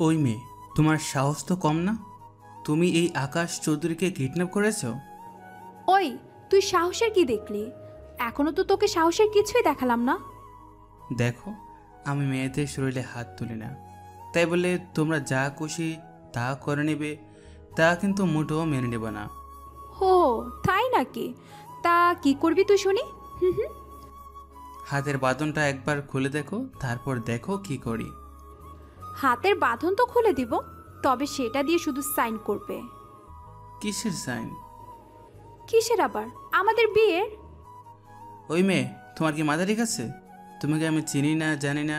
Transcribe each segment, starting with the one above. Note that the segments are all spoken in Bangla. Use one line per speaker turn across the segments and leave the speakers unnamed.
ওই মেয়ে, তোমার সাহস তো কম না? তুমি এই আকাশ চৌধুরীকে কিডন্যাপ করেছো?
ওই, তুই সাহসের কি দেখলি? এখনো তো তোকে সাহসের কিছুই দেখালাম না।
দেখো, আমি মেয়েদের শরীরে হাত তুলি না, তাই বলে তোমরা যা খুশি তা করে নেবে তা কিন্তু মোটেও মেনে নেব না।
হো, তাই নাকি? তা কি করবি তুই শুনি? হুম হুম।
হাতের বাঁধনটা একবার খুলে দেখো, তারপর দেখো কি করি।
হাতের বাঁধন তো খুলে দিব, তবে সেটা দিয়ে শুধু সাইন করবে।
কিসের সাইন?
কিসের আবার? আমাদের বিয়ের।
ওই মেয়ে, তোমার কি মাথা ঠিক আছে? তোমাকে আমি চিনি না, জানি না,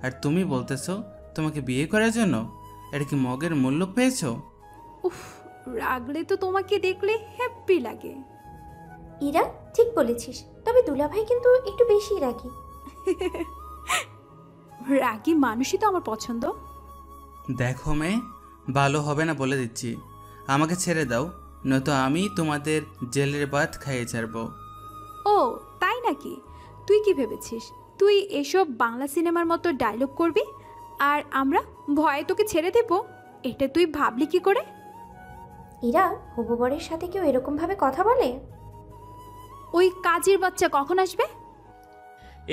আর তুমি বলতেছো তোমাকে বিয়ে করার জন্য? এটা কি মগের মূল্য পেয়েছো?
উফ, রাগলে তো তোমাকে দেখলে হ্যাপি লাগে।
ইরা, ঠিক বলেছিস, তবে দুলাভাই কিন্তু একটু বেশি রাগী।
রাগী মানুষই তো আমার পছন্দ।
দেখো মেয়ে, ভালো হবে না বলে দিচ্ছি। আমাকে ছেড়ে দাও, নয়তো আমি তোমাদের জেলের ভাত খাইয়ে ছাড়বো।
ও, তাই নাকি? তুই কি ভেবেছিস তুই এসব বাংলা সিনেমার মতো ডায়লগ করবি আর আমরা ভয়ে তোকে ছেড়ে দেব? এটা তুই ভাবলি কি করে?
ইরা, হবু বরের সাথে কেউ এরকম ভাবে কথা বলে?
ওই কাজের বাচ্চা কখন আসবে?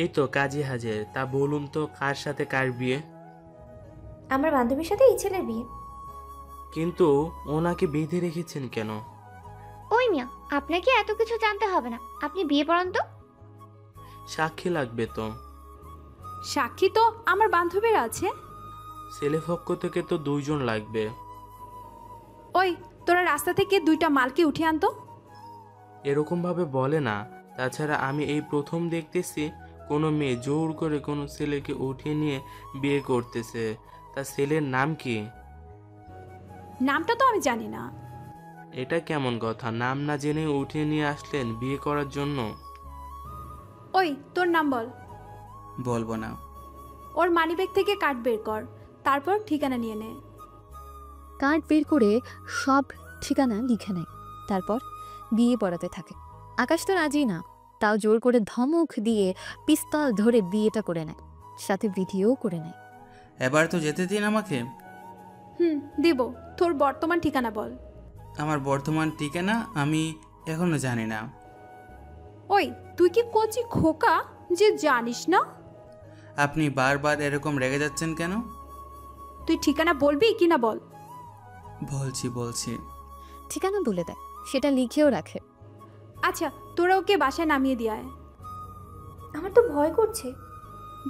এই তো কাজী হাজির। তা বলুন তো, কার সাথে কার বিয়ে?
আমার বান্ধবীর সাথে এই ছেলের বিয়ে।
কিন্তু ওনাকে বেঁধে রেখেছেন কেন?
ওই মিয়া, আপনাকে এত কিছু জানতে হবে না, আপনি বিয়ে পড়ান তো।
সাক্ষী লাগবে তো।
সাক্ষী তো আমার বান্ধবীরা আছে।
ছেলে পক্ষ থেকে তো 2 জন লাগবে।
ওই, তোরা রাস্তা থেকে 2টা মালকে উঠিয়ে আনতো।
এরকম ভাবে বলে না। তাছাড়া আমি এই প্রথম দেখতেছি কোনো মেয়ে জোর করে কোনো ছেলেকে উঠিয়ে নিয়ে বিয়ে করতেছে। তা ছেলের নাম কি?
নামটা তো আমি জানি না।
এটা কেমন কথা? নাম না জেনে উঠিয়ে নিয়ে আসলেন বিয়ে করার জন্য?
ওই, তোর নাম বল।
বলবো না।
ওর মানিব্যাগ থেকে কার্ড বের কর, তারপর ঠিকানা নিয়ে নে।
কার্ড বের করে সব ঠিকানা লিখে নেয়, তারপর বিয়ে পড়াতে থাকে। আকাশ তো রাজি না, তাও জোর করে ধমক দিয়ে পিস্তল ধরে বিয়েটা করে নেয়, সাথে ভিডিও করে নেয়।
এবার তো যেতে দিন আমাকে।
দেব। তোর বর্তমান ঠিকানা বল।
আমার বর্তমান ঠিকানা আমি এখনো জানি না।
ওই, তুই কি কচি খোকা যে জানিস না?
আপনি বারবার এরকম রেগে যাচ্ছেন কেন?
তুই ঠিকানা বলবি কি না বল?
বলছি।
ঠিকানা বলে দেয়, সেটা লিখেও রাখে।
আচ্ছা, তোরা ওকে বাসায় নামিয়ে দিয়ে আয়।
আমার তো ভয় করছে।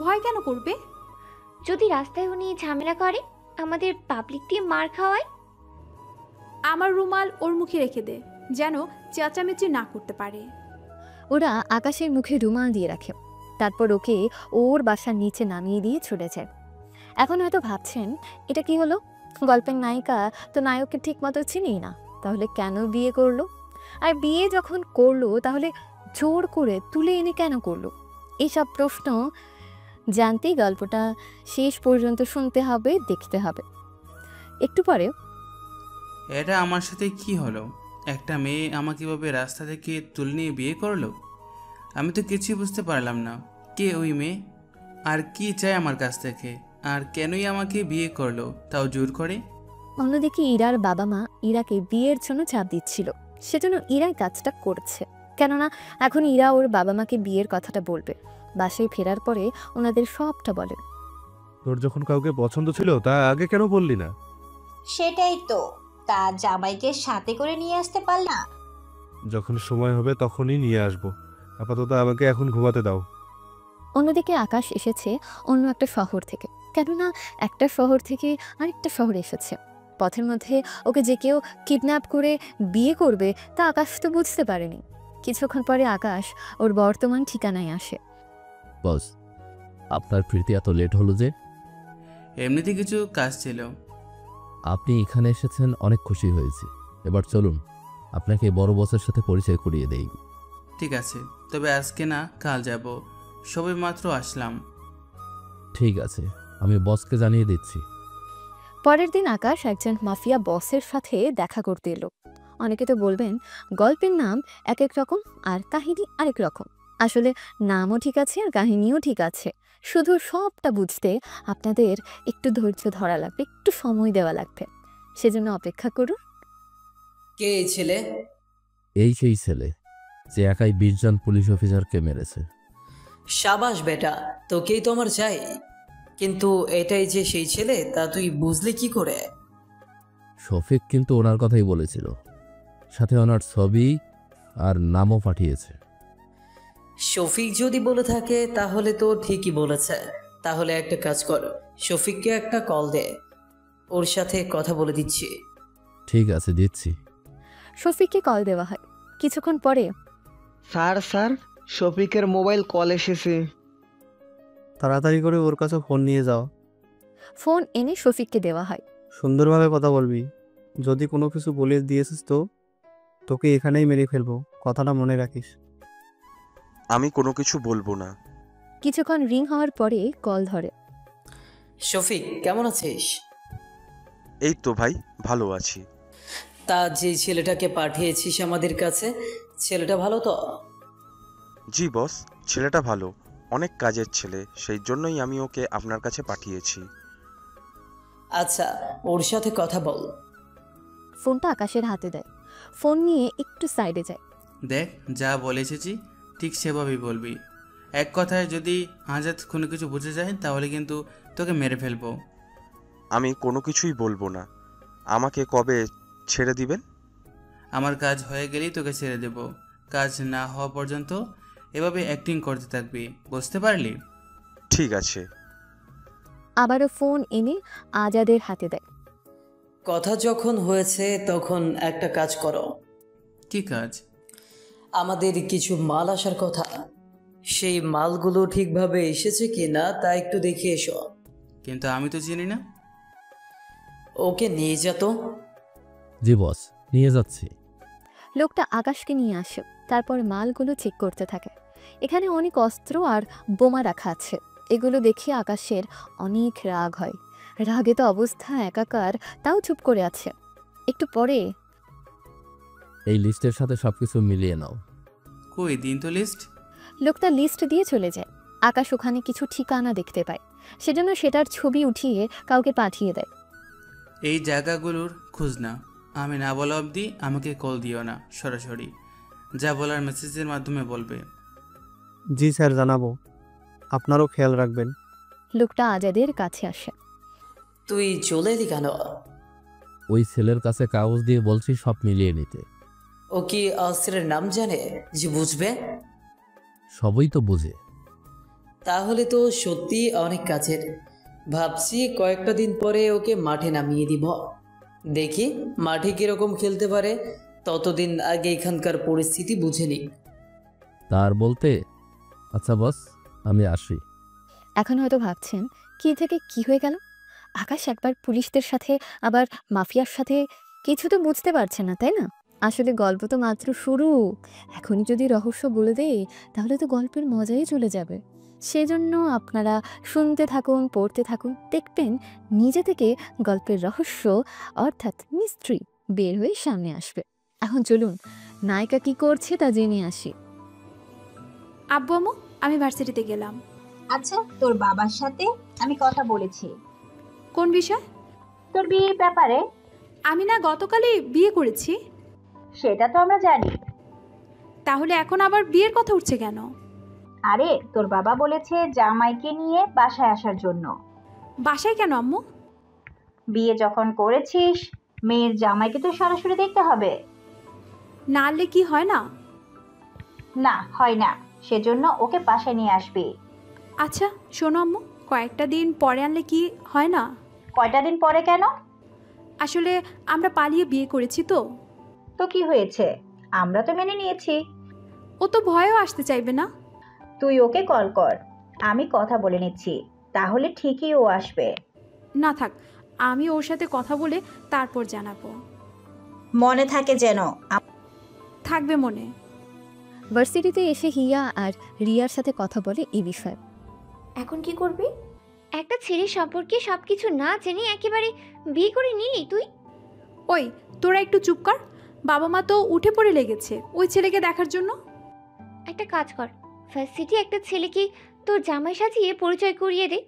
ভয় কেন করবে?
যদি রাস্তায় উনি ঝামেলা করে, আমাদের পাবলিক দিয়ে মার খাওয়ায়।
আমার রুমাল ওর মুখে রেখে দে, যেন চেঁচামেচি না করতে পারে।
ওরা আকাশের মুখে রুমাল দিয়ে রাখে, তারপর ওকে ওর বাসার নিচে নামিয়ে দিয়ে ছুটে যায়। এখন হয়তো ভাবছেন, এটা কি হলো? গল্পের নায়িকা তো নায়ককে ঠিক মতো চিনি না, তাহলে কেন বিয়ে করলো? আর বিয়ে যখন করলো, তাহলে জোর করে তুলে এনে কেন করলো? এইসব প্রশ্ন জানতেই গল্পটা শেষ পর্যন্ত শুনতে হবে, দেখতে হবে। একটু পরে
এটা আমার সাথে কি হলো? একটা মেয়ে আমাকে কিভাবে রাস্তা থেকে তুলে নিয়ে বিয়ে করলো? আমি তো কিছুই বুঝতে পারলাম না। কে ওই মেয়ে? আর কি চায় আমার কাছ থেকে? আর কেনই আমাকে বিয়ে করলো, তাও জোর করে?
অন্যদিকে ইরার বাবা মা ইরাকে বিয়ের জন্য চাপ দিচ্ছিল, সেজন্য ইরাই কাজটা করছে। কেননা এখন ইরা ওর বাবা মাকে বিয়ের কথাটা বলবে। বাসায় ফেরার পরে ওনাদের সবটা বলে।
তোর যখন কাউকে পছন্দ ছিল তা আগে কেন বললি না?
সেটাই তো, তা জামাইকে সাথে করে নিয়ে আসতে পারলা?
যখন সময় হবে তখনই নিয়ে আসবো, আপাতত আমাকে এখন ঘুমাতে দাও।
অন্যদিকে আকাশ এসেছে অন্য একটা শহর থেকে, কেননা একটা শহর থেকে আরেকটা শহরে এসেছে। পথের মধ্যে ওকে যে কেউ কিডন্যাপ করে বিয়ে করবে তা আকাশ তো বুঝতে পারেনি। কিছুক্ষণ পরে আকাশ ওর বর্তমান ঠিকানায় আসে।
বস, আপনার ফিরতে এত লেট হলো যে?
এমনিতে কিছু কাজ ছিল।
আপনি এখানে এসেছেন, অনেক খুশি হয়েছি। এবার চলুন, আপনাকে বড় বসের সাথে পরিচয় করিয়ে দেই।
ঠিক আছে, তবে আজকে না, কাল যাব। সবে মাত্র আসলাম।
ঠিক আছে, আমি বসকে জানিয়ে দিচ্ছি।
পরের দিন আকাশ একজন মাফিয়া বসের সাথে দেখা করতে এলো। অনেকে তো বলবেন গল্পের নাম এক এক রকম আর কাহিনী আরেক রকম। আসলে নামও ঠিক আছে আর কাহিনীও ঠিক আছে, শুধু সবটা বুঝতে আপনাদের একটু ধৈর্য ধরা লাগবে, একটু সময় দেওয়া লাগবে। সেজন্য অপেক্ষা করুন।
কে এই ছেলে?
এই সেই ছেলে যে একাই 20 জন পুলিশ অফিসারকে মেরেছে।
সাবাস বেটা, তোকেই তো আমার চাই। কিন্তু এটাই যে সেই ছেলে তা তুই বুঝলি কি করে?
শফিক কিন্তু ওনার কথাই বলেছিল, সাথে ওনার ছবি আর নামও পাঠিয়েছে।
শফিক যদি বলে থাকে তাহলে তো ঠিকই বলেছে। তাহলে একটা কাজ কর, শফিককে একটা কল দে, ওর সাথে কথা বলে দিচ্ছি।
ঠিক আছে, দিচ্ছি।
শফিককে কল দেওয়া হয়। কিছুক্ষণ পরে,
স্যার শফিকের মোবাইল কল এসেছে।
তাড়াতাড়ি করে ওর কাছে ফোন নিয়ে যাও।
ফোন এনে শফিককে দেওয়া হয়।
সুন্দরভাবে কথা বলবি, যদি কোনো কিছু বলে দিয়েছিস তো তোকে এখানেই মেরে ফেলবো, কথাটা মনে রাখিস।
আমি কোনো কিছু বলবো না।
কিছুক্ষণ রিং হওয়ার পরে কল ধরে।
শফিক, কেমন আছিস?
এই তো ভাই, ভালো আছি।
তা যে ছেলেটাকে পাঠিয়েছিস আমাদের কাছে, ছেলেটা ভালো তো?
জি বস, ছেলেটা ভালো, অনেক কাজের ছেলে, সেই জন্যই আমি ওকে আপনার কাছে পাঠিয়েছি।
আচ্ছা, ওর সাথে কথা বল।
ফোনটা আকাশের হাতে দেয়। ফোন নিয়ে একটু সাইডে যায়।
দেখ, যা বলে এসেছি ঠিক সেভাবেই বলবি। এক কথায় যদি আজাদ কোনো কিছু বুঝে যায় তাহলে কিন্তু তোকে মেরে ফেলবো।
আমি কোনো কিছুই বলবো না। আমাকে কবে ছেড়ে দিবেন?
আমার কাজ হয়ে গেলেই তোকে ছেড়ে দেব। কাজ না হওয়া পর্যন্ত এভাবে অ্যাক্টিং করতে থাকবি, বুঝতে পারলি?
ঠিক আছে।
আবারও ফোন এনে আজাদের হাতে দেয়।
কথা যখন হয়েছে তখন একটা কাজ করো।
কি কাজ?
আমাদের কিছু মাল আসার কথা, সেই মালগুলো ঠিকভাবে এসেছে কি না তা একটু দেখে এসো।
কিন্তু আমি তো চিনি না।
ওকে নিয়ে যেত।
জি বস, নিয়ে যাচ্ছি।
লোকটা আকাশকে নিয়ে আসে, তারপর মালগুলো চেক করতে থাকে। এখানে অনেক অস্ত্র আর বোমা রাখা আছে। এগুলো দেখে আকাশের অনেক রাগ হয়। রাগে তো অবস্থা একাকার, তাও চুপ করে আছে। একটু পরে,
এই লিস্টের সাথে সবকিছু মিলিয়ে নাও।
কই দিন তো লিস্ট।
লোকটা লিস্ট দিয়ে চলে যায়। আকাশ ওখানে কিছু ঠিকানা দেখতে পায়, সেজন্য সেটার ছবি উঠিয়ে কাউকে পাঠিয়ে দেয়।
এই জায়গাগুলোর খোঁজ না, আমি না বলা অবধি আমাকে কল দিও না, সরাসরি যা বলার মেসেজের মাধ্যমে বলবে।
জি স্যার, জানাবো। আপনারও খেয়াল রাখবেন।
লোকটা আজাদের কাছে আসে।
তুই চলে এলি কেন?
ওই ছেলের কাছে কাগজ দিয়ে বলছি সব মিলিয়ে নিতে।
ও কি অস্ত্রের নাম জানে যে বুঝবে?
সবই তো বুঝে।
তাহলে তো সত্যি অনেক কাছের। ভাবছি কয়েকটা দিন পরে ওকে মাঠে নামিয়ে দিব, দেখি মাঠে কিরকম খেলতে পারে। ততদিন আগে এখানকার পরিস্থিতি বুঝে নিক।
তার বলতে, আচ্ছা বস, আমি আসি।
এখন হয়তো ভাবছেন কি থেকে কি হয়ে গেল। আকাশ একবার পুলিশদের সাথে, আবার মাফিয়ার সাথে, কিছু তো বুঝতে পারছে না, তাই না? আসলে গল্প তো মাত্র শুরু। এখনই যদি রহস্য বলে দেই তাহলে তো গল্পের মজাই চলে যাবে। সেজন্য আপনারা শুনতে থাকুন, পড়তে থাকুন, দেখবেন নিজে থেকে গল্পের রহস্য অর্থাৎ মিস্ট্রি বের হয়ে সামনে আসবে। এখন চলুন নায়িকা কি করছে তা জেনে আসি।
আব্বু আম্মু, আমি ভার্সিটিতে গেলাম।
আচ্ছা, তোর বাবার সাথে আমি কথা বলেছি।
কোন বিষয়?
তোর বিয়ের ব্যাপারে।
আমি না গতকালই বিয়ে করেছি।
সেটা তো আমরা জানি।
তাহলে এখন আবার বিয়ের কথা উঠছে কেন?
আরে, তোর বাবা বলেছে জামাইকে নিয়ে বাসায় আসার জন্য।
বাসায় কেন আম্মু?
বিয়ে যখন করেছিস, মেয়ের জামাইকে তো সরাসরি দেখতে হবে।
না আনলে কি হয় না?
না, হয় না। সেজন্য ওকে বাসায় নিয়ে আসবি।
আচ্ছা শোনো আম্মু, কয়েকটা দিন পরে আনলে কি হয় না?
কয়টা দিন পরে কেন?
আসলে আমরা পালিয়ে বিয়ে করেছি তো।
তো কি হয়েছে? আমরা তো মেনে নিয়েছি।
ও তো ভয়েও আসতে চাইবে না।
তুই ওকে কল কর, আমি কথা বলে নিচ্ছি, তাহলে ঠিকই ও আসবে।
না থাক, আমি ওর সাথে কথা বলে তারপর জানাবো।
মনে থাকে যেন।
থাকবে মনে।
ভার্সিটিতে এসে হিয়া আর রিয়ার সাথে কথা বলে এই বিষয়ে।
এখন কি করবি?
একটা ছেলের সম্পর্কে সবকিছু না জেনে একেবারে বিয়ে করে নিলি তুই?
ওই তোরা একটু চুপ কর। বাবা মা তো উঠে পড়ে লেগেছে ওই ছেলেকে দেখার জন্য।
একটা কাজ কর, ভার্সিটি একটা ছেলেকে তোর জামাই সাজিয়ে পরিচয় করিয়ে দে।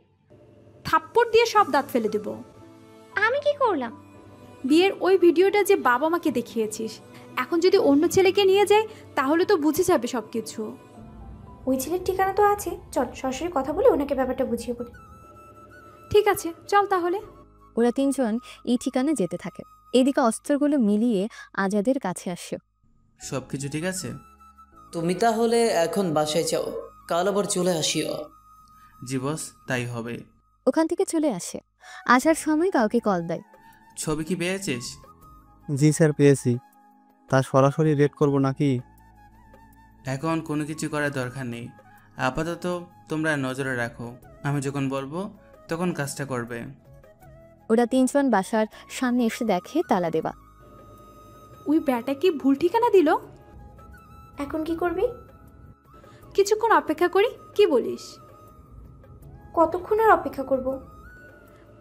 থাপ্পড় দিয়ে সব দাঁত ফেলে দেব।
আমি কি করলাম?
বিয়ের ওই ভিডিওটা যে বাবা মাকে দেখিয়েছিস, এখন যদি অন্য ছেলেকে নিয়ে যায় তাহলে তো বুঝে যাবে সব কিছু।
ওই ছেলের ঠিকানা তো আছে, চল সরাসরি কথা বলে ওনাকে ব্যাপারটা বুঝিয়ে বলি।
ঠিক আছে, চল তাহলে।
ওরা তিনজন এই ঠিকানায় যেতে থাকে। এদিকে অস্ত্রগুলো মিলিয়ে আজাদের কাছে আসে।
সব কিছু ঠিক আছে?
তুমি তাহলে এখন বাসায় যাও, কাল আবার চলে আসিও।
জি বস, তাই হবে।
ওখান থেকে চলে আসে। আসার সময় কাউকে কল দেয়।
ছবি কি পেয়েছিস?
জি স্যার, পেয়েছি। তা সরাসরি রেড করব নাকি?
এখন কোনো কিছু করার দরকার নেই, আপাতত তোমরা নজরে রাখো, আমি যখন বলবো তখন কাজটা করবে।
ওরা তিনজন বাসার সামনে এসে দেখে তালা দেওয়া।
ওই ব্যাটা কি ভুল ঠিকানা দিল?
এখন কি করবি?
কিছুক্ষণ অপেক্ষা করি, কি বলিস?
কতক্ষণ আর অপেক্ষা করব?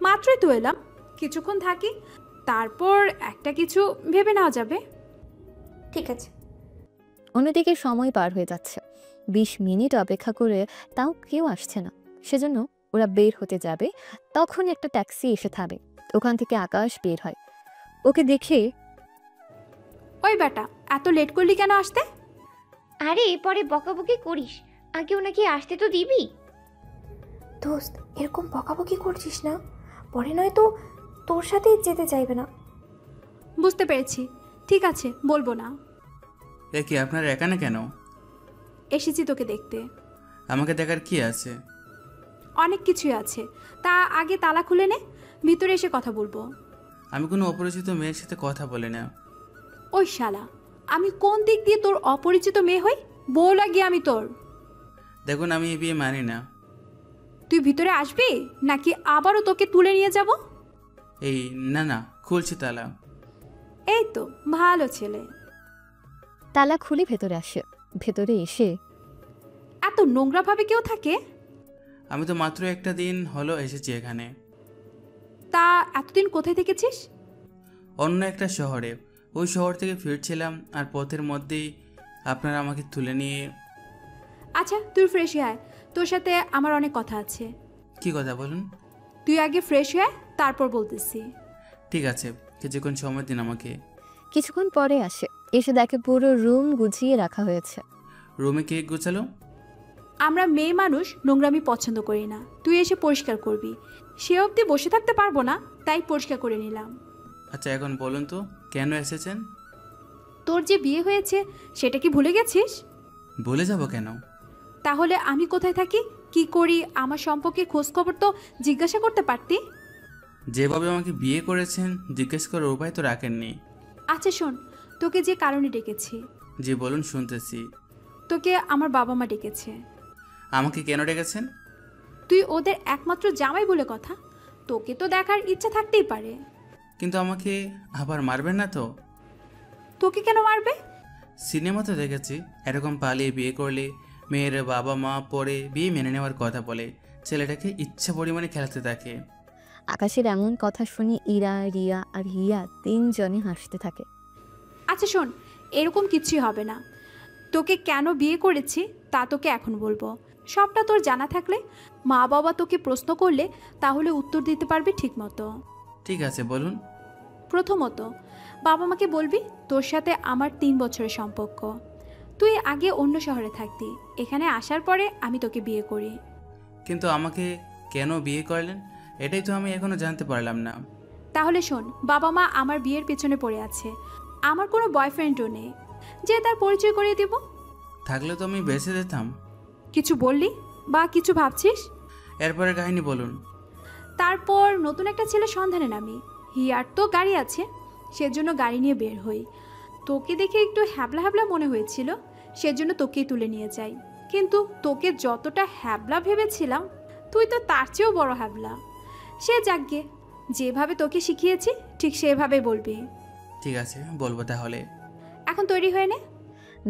মাত্রই তো এলাম, কিছুক্ষণ থাকি, তারপর একটা কিছু ভেবে নেওয়া যাবে।
ঠিক আছে।
অন্যদিকে সময় পার হয়ে যাচ্ছে। 20 মিনিট অপেক্ষা করে তাও কেউ আসছে না। সেজন্য ওরা বের হতে যাবে, তখন একটা ট্যাক্সি এসে থামে। ওখান থেকে আকাশ বের হয়। ওকে দেখে,
ওই ব্যাটা এত লেট করলি কেন আসতে?
আরে পরে বকাবকি করিস, আগে ওনাকে আসতে তো দিবি।
দোস্ত, এরকম বকাবকি করছিস না, পরে নয় তো তোর সাথেই যেতে চাইবে না।
বুঝতে পেরেছি, ঠিক আছে, বলবো না।
এ কি, আপনার এখানে কেন?
এসেছি তোকে দেখতে।
আমাকে দেখার কি আছে?
অনেক কিছুই আছে, তা আগে তালা খুলে নে, ভিতরে এসে কথা বলবো।
আমি কোনো অপরিচিত মেয়ের সাথে কথা বলি না।
ওই শালা, আমি কোন দিক দিয়ে তোর অপরিচিত মেয়ে হই? বউ লাগি আমি তোর?
দেখুন, আমি এই বিয়ে মানি না।
তুই ভিতরে আসবি নাকি আবারও তোকে তুলে নিয়ে যাব?
এই না না, খুলছি তালা।
এই তো ভালো ছেলে।
তালা খুলে ভেতরে আসে। ভেতরে এসে,
এত নোংরা ভাবে কেউ থাকে?
আমি তো মাত্র একটা দিন হলো এসেছি এখানে।
তা এতদিন কোথায় থেকেছিস?
অন্য একটা শহরে। ওই শহর থেকে ফিরছিলাম, আর পথের মধ্যেই আপনারা আমাকে তুলে নিয়ে।
আচ্ছা তুই ফ্রেশ হয়ে আয়, তোর সাথে আমার অনেক কথা আছে।
কি কথা বলুন?
তুই আগে ফ্রেশ হয়ে আয়, তারপর বলতেছি।
ঠিক আছে, কিছুক্ষণ সময় দিন আমাকে।
কিছুক্ষণ পরে আসে। এসে দেখে পুরো রুম গুছিয়ে রাখা হয়েছে।
রুমে কে গোছালো?
আমরা মেয়ে মানুষ নোংরামি পছন্দ করি না, তুই এসে পরিষ্কার করবি। সে অবধি বসে থাকতে পারবো না, তাই পরিষ্কার করে নিলাম।
আচ্ছা, এখন বলুন তো কেন এসেছেন?
তোর যে বিয়ে হয়েছে সেটা কি ভুলে গেছিস?
ভুলে যাব কেন?
তাহলে আমি কোথায় থাকি, কি করি, আমার সম্পর্কে খোঁজ খবর তো জিজ্ঞাসা করতে পারতি।
যেভাবে আমাকে বিয়ে করেছেন জিজ্ঞেস করার উপায় তো রাখেননি।
আচ্ছা শোন, তোকে যে কারণে ডেকেছি।
জি বলুন, শুনতেছি।
তোকে আমার বাবা মা ডেকেছে।
আমাকে কেন ডেকেছেন?
তুই ওদের একমাত্র জামাই বলে কথা, তোকে তো দেখার ইচ্ছা থাকতেই পারে।
কিন্তু আমাকে আবার মারবেন না তো?
তোকে কেন মারবে?
সিনেমা তো দেখেছি, এরকম পালিয়ে বিয়ে করলে মেয়ের বাবা মা পরে বিয়ে মেনে নেওয়ার কথা বলে ছেলেটাকে ইচ্ছা পরিমাণে খেলাতে থাকে।
আকাশের এমন কথা শুনে ইরা, রিয়া আর হিয়া তিনজনে হাসতে থাকে।
আচ্ছা শোন, এরকম কিছুই হবে না। তোকে কেন বিয়ে করেছি তা তোকে এখন বলবো। সবটা তোর জানা থাকলে মা বাবা তোকে প্রশ্ন করলে তাহলে উত্তর দিতে পারবি ঠিক মতো।
ঠিক আছে, বলুন।
প্রথমত, বাবা মাকে বলবি তোর সাথে আমার 3 বছরের সম্পর্ক। তুই আগে অন্য শহরে থাকতি, এখানে আসার পরে আমি তোকে বিয়ে করি।
কিন্তু আমাকে কেন বিয়ে করলেন এটাই তো আমি এখনো জানতে পারলাম না।
তাহলে শোন, বাবা মা আমার বিয়ের পেছনে পড়ে আছে। আমার কোনো বয়ফ্রেন্ডও নেই যে তার পরিচয় করিয়ে দেব।
থাকলে তো আমি বেঁচে যেতাম।
কিছু বললি বা কিছু ভাবছিস?
এরপরের কাহিনী বলুন।
তারপর নতুন একটা ছেলে সন্ধানে নামি। হিয়ার তো গাড়ি আছে, সেজন্য গাড়ি নিয়ে বের হই। তোকে দেখে একটু হ্যাবলা হ্যাবলা মনে হয়েছিল, সেজন্য তোকেই তুলে নিয়ে যাই। কিন্তু তোকে যতটা হ্যাবলা ভেবেছিলাম, তুই তো তার চেয়েও বড় হ্যাবলা। সে যাকগে, যেভাবে তোকে শিখিয়েছি ঠিক সেভাবে বলবি।
ঠিক আছে, বলবো তাহলে।
এখন তৈরি হয়ে নে।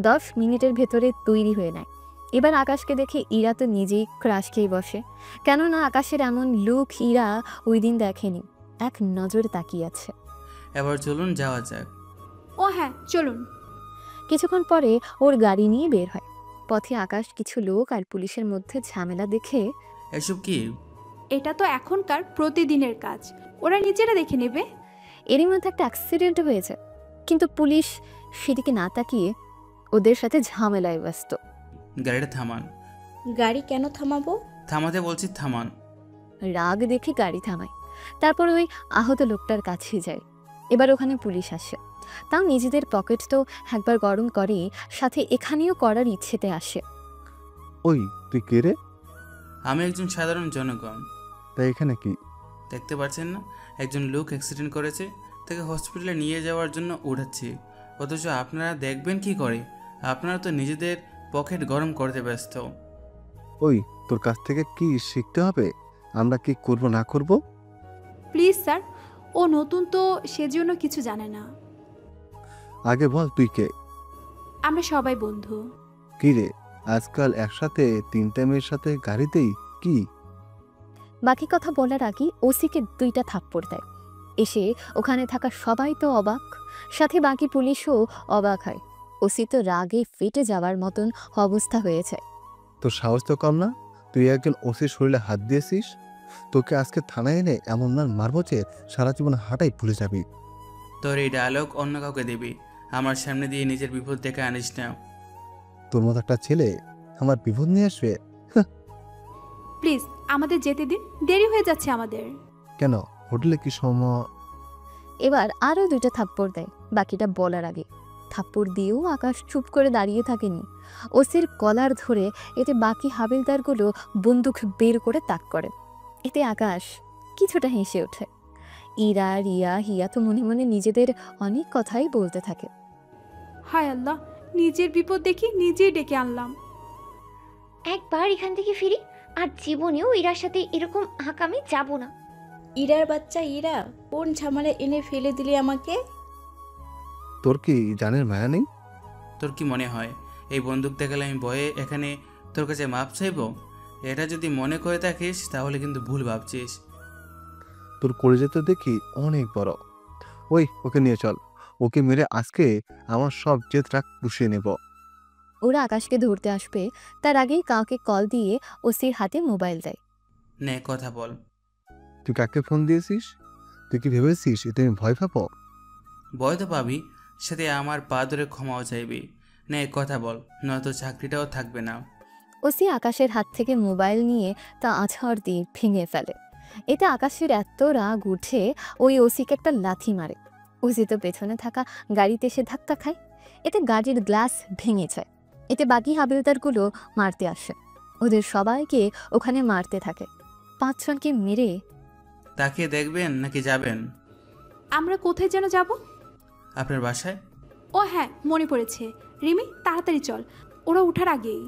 10 মিনিটের ভেতরে তৈরি হয়ে নেয়। এবার আকাশকে দেখে ইরা তো নিজেই ক্রাশ খেয়ে বসে। কেননা আকাশের এমন লুক ইরা ওই দিন দেখেনি। এক নজর তাকিয়ে আছে।
এবার চলুন যাওয়া যাক।
ও হ্যাঁ, চলুন।
কিছুক্ষণ পরে ওর গাড়ি নিয়ে বের হয়। পথে আকাশ কিছু লোক আর পুলিশের মধ্যে ঝামেলা দেখে
এসব কি?
এটা তো এখনকার প্রতিদিনের কাজ, ওরা নিজেরা দেখে নেবে।
এরই মধ্যে একটা অ্যাক্সিডেন্ট হয়েছে, কিন্তু পুলিশ সেদিকে না তাকিয়ে ওদের সাথে ঝামেলায় ব্যস্ত।
গাড়িটা থামান।
গাড়ি কেন থামাবো?
থামাতে বলছি, থামান।
রাগ দেখে গাড়ি থামায়, তারপর ওই আহত লোকটার কাছে যায়। এবার ওখানে পুলিশ আসে, তাও নিজেদের পকেট তো একবার গরম করে, সাথে এখানেও করার ইচ্ছেতে আসে।
ওই তুই কে রে?
আমি একজন সাধারণ জনগণ।
তাই এখানে কি?
দেখতে পাচ্ছেন না, একজন লোক অ্যাক্সিডেন্ট করেছে, তাকে হসপিটালে নিয়ে যাওয়ার জন্য উঠাচ্ছি, অথচ আপনারা দেখবেন কি করে? আপনারা তো নিজেদের পকেট গরম করতে ব্যস্ত।
ওই তোর কাছ থেকে কি শিখতে হবে? আমরা কি করব না করব?
প্লিজ স্যার, ও নতুন তো সেজন্য কিছু জানে না।
আগে বল তুই কে?
আমরা সবাই বন্ধু।
কি রে, আজকাল একসাথে 3টা মেয়ের সাথে গাড়িতেই কি?
বাকি কথা বলার আগে ওসিকে 2টা থাপ্পড় দেয়। এসে ওখানে থাকা সবাই তো অবাক, সাথে বাকি পুলিশও অবাক হয়। ওসি তো রাগে ফেটে যাওয়ার মতন অবস্থা হয়েছে।
তোর সাহস তো কম না? তুই একজন ওসির শরীরে হাত দিয়েছিস। তোকে আজকে থানায় এনে এমন মার মারবো যে সারা জীবন হাঁটাই ভুলে যাবি।
তোর এই ডায়লগ অন্য কাউকে দিবি, আমার সামনে দিয়ে নিজের বিপদ ডেকে আনিস না।
তোর মতো একটা ছেলে আমার বিপদ নিয়ে আসবে?
প্লিজ আমাদের যেতে দিন, দেরি হয়ে যাচ্ছে আমাদের।
কেন, হোটেলে কি সময়?
এবার আরও 2টা থাপ্পড় দেয় বাকিটা বলার আগে। থাপ্পড় দিয়েও আকাশ চুপ করে দাঁড়িয়ে থাকেনি, ওসির কলার ধরে। এতে বাকি হাবিলদারগুলো বন্দুক বের করে তাক করে। এতে আকাশ কিছুটা হেসে ওঠে। ইরা, রিয়া, হিয়া তো মনে মনে নিজেদের অনেক কথাই বলতে থাকে।
হায় আল্লাহ, নিজের বিপদ দেখি নিজেই ডেকে আনলাম।
একবার এখান থেকে ফিরি, আর জীবনেও ইরার সাথে এরকম আঁকামি যাব না।
ইরার বাচ্চা ইরা, কোন ঝামেলা এনে ফেলে দিলি আমাকে?
তোর কি জানের মায়া নেই?
তোর কি মনে হয় এই বন্দুক দেখালে আমি ভয়ে এখানে তোর কাছে মাপ চাইব? এটা যদি মনে করে থাকিস তাহলে কিন্তু ভুল ভাবছিস।
তোর কলেজে তো দেখি অনেক বড়। ওই ওকে নিয়ে চল, ওকে মেরে আজকে আমার সব জেদ রাগ পুষিয়ে নেব।
ওরা আকাশকে ধরতে আসবে তার আগেই কাউকে কল দিয়ে ওসির হাতে মোবাইল দেয়।
নে কথা বল।
তুই কাকে ফোন দিয়েছিস? তুই কি ভেবেছিস এতে আমি ভয় পাবো?
ভয় তো পাবি, সাথে আমার পা ধরে ক্ষমাও চাইবি। নে কথা বল, নয়তো চাকরিটাও থাকবে না।
ওসি আকাশের হাত থেকে মোবাইল নিয়ে তা আছাড় দিয়ে ভেঙে ফেলে। এতে আকাশের এত রাগ উঠে ওই ওসিকে একটা লাথি মারে। ওসি তো পেছনে থাকা গাড়িতে এসে ধাক্কা খায়, এতে গাড়ির গ্লাস ভেঙে যায়। এতে বাকি হাবিলদারগুলো মারতে আসে, ওদের সবাইকে ওখানে মারতে থাকে। 5 জনকে মেরে
তাকে দেখবেন নাকি যাবেন?
আমরা কোথায় যেন যাব?
আপনার বাসায়।
ও হ্যাঁ, মনে পড়েছে। রিমি, তাড়াতাড়ি চল, ওরা উঠার আগেই।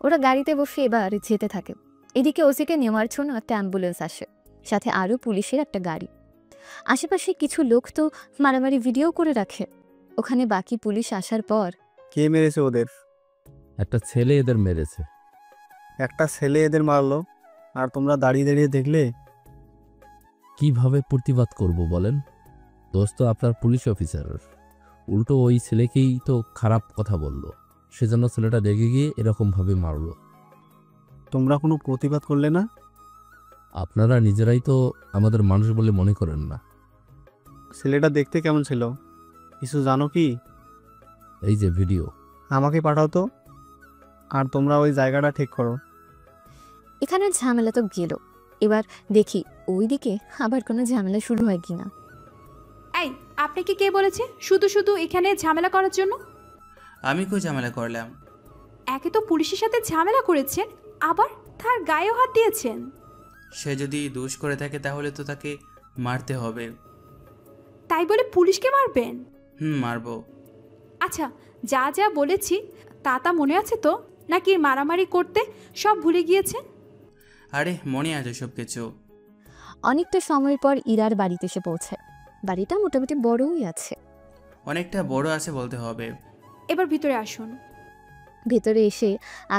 ওরা গাড়িতে বসে এবার যেতে থাকে। এদিকে ওসিকে নেওয়ার জন্য একটা অ্যাম্বুলেন্স আসে, সাথে আরও পুলিশের একটা গাড়ি। আশেপাশে কিছু লোক তো মারামারি ভিডিও করে রাখে। ওখানে বাকি পুলিশ আসার পর,
কে মেরেছে ওদের?
একটা ছেলে এদের মেরেছে।
একটা ছেলে এদের মারলো আর তোমরা দাঁড়িয়ে দাঁড়িয়ে দেখলে?
কিভাবে প্রতিবাদ করব বলেন? দোস্ত আপনার পুলিশ অফিসার, উল্টো ওই ছেলেকেই তো খারাপ কথা বলল, সেজন্য ছেলেটা রেগে গিয়ে এরকমভাবে মারলো।
তোমরা কোনো প্রতিবাদ করলে না?
আপনারা নিজেরাই তো আমাদের মানুষ বলে মনে করেন না।
ছেলেটা দেখতে কেমন ছিল কিছু জানো কি?
এই যে ভিডিও।
আমাকে পাঠাও তো, আর তোমরা ওই জায়গাটা ঠিক করো।
এখানে ঝামেলা তো গেল, এবার দেখি ওইদিকে আবার কোনো ঝামেলা শুরু হয় কিনা।
এই, আপনাকে কে বলেছে শুধু শুধু এখানে ঝামেলা করার জন্য?
আমি কই ঝামেলা করলাম?
একে তো পুলিশের সাথে ঝামেলা করেছেন, আবার তার গায়েও হাত দিয়েছেন।
সে যদি দোষ করে থাকে তাহলে তো তাকে মারতে হবে।
তাই বলে পুলিশকে মারবেন?
মারবো।
আচ্ছা, যা যা বলেছি তা মনে আছে তো, নাকি মারামারি করতে সব ভুলে গিয়েছেন?
আরে মনে আছে সব কিছু।
অনেকটা সময় পর ইরার বাড়িতে এসে পৌঁছায়। বাড়িটা মোটামুটি বড়ই আছে।
অনেকটা বড় আছে বলতে হবে।
এবার ভিতরে আসুন।
ভেতরে এসে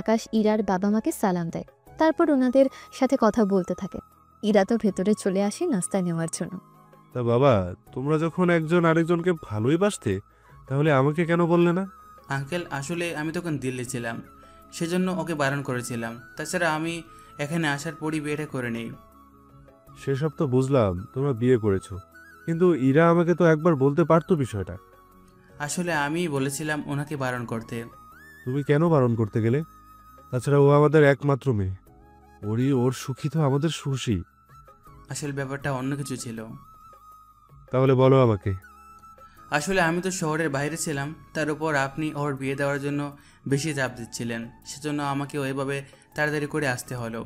আকাশ ইরার বাবা মাকে সালাম দেয়, তারপর ওনাদের সাথে কথা বলতে থাকে। ইরা তো ভেতরে চলে আসে নাস্তা নেওয়ার জন্য।
তা বাবা, তোমরা যখন একজন আরেকজনকে ভালোই বাসতে, তাহলে আমাকে কেন বললে না?
আঙ্কেল, আসলে আমি তখন দিল্লি ছিলাম, সেজন্য ওকে বারণ করেছিলাম। তাছাড়া আমি এখানে আসার পরই বিয়েটা করে নেই।
সেসব তো বুঝলাম তোমরা বিয়ে করেছো, কিন্তু ইরা আমাকে তো একবার বলতে পারতো বিষয়টা।
আসলে আমি বলেছিলাম ওনাকে বারণ করতে।
তুমি কেন বারণ করতে গেলে? তাছাড়া ও আমাদের একমাত্র মেয়ে, ওর সুখী তো আমাদের খুশি।
আসলে ব্যাপারটা অন্য কিছু ছিল।
তাহলে বলো আমাকে।
আসলে আমি তো শহরের বাইরে ছিলাম, তার উপর আপনি ওর বিয়ে দেওয়ার জন্য বেশি চাপ দিচ্ছিলেন, সেজন্য আমাকে ওইভাবে তাড়াতাড়ি করে আসতে হলো।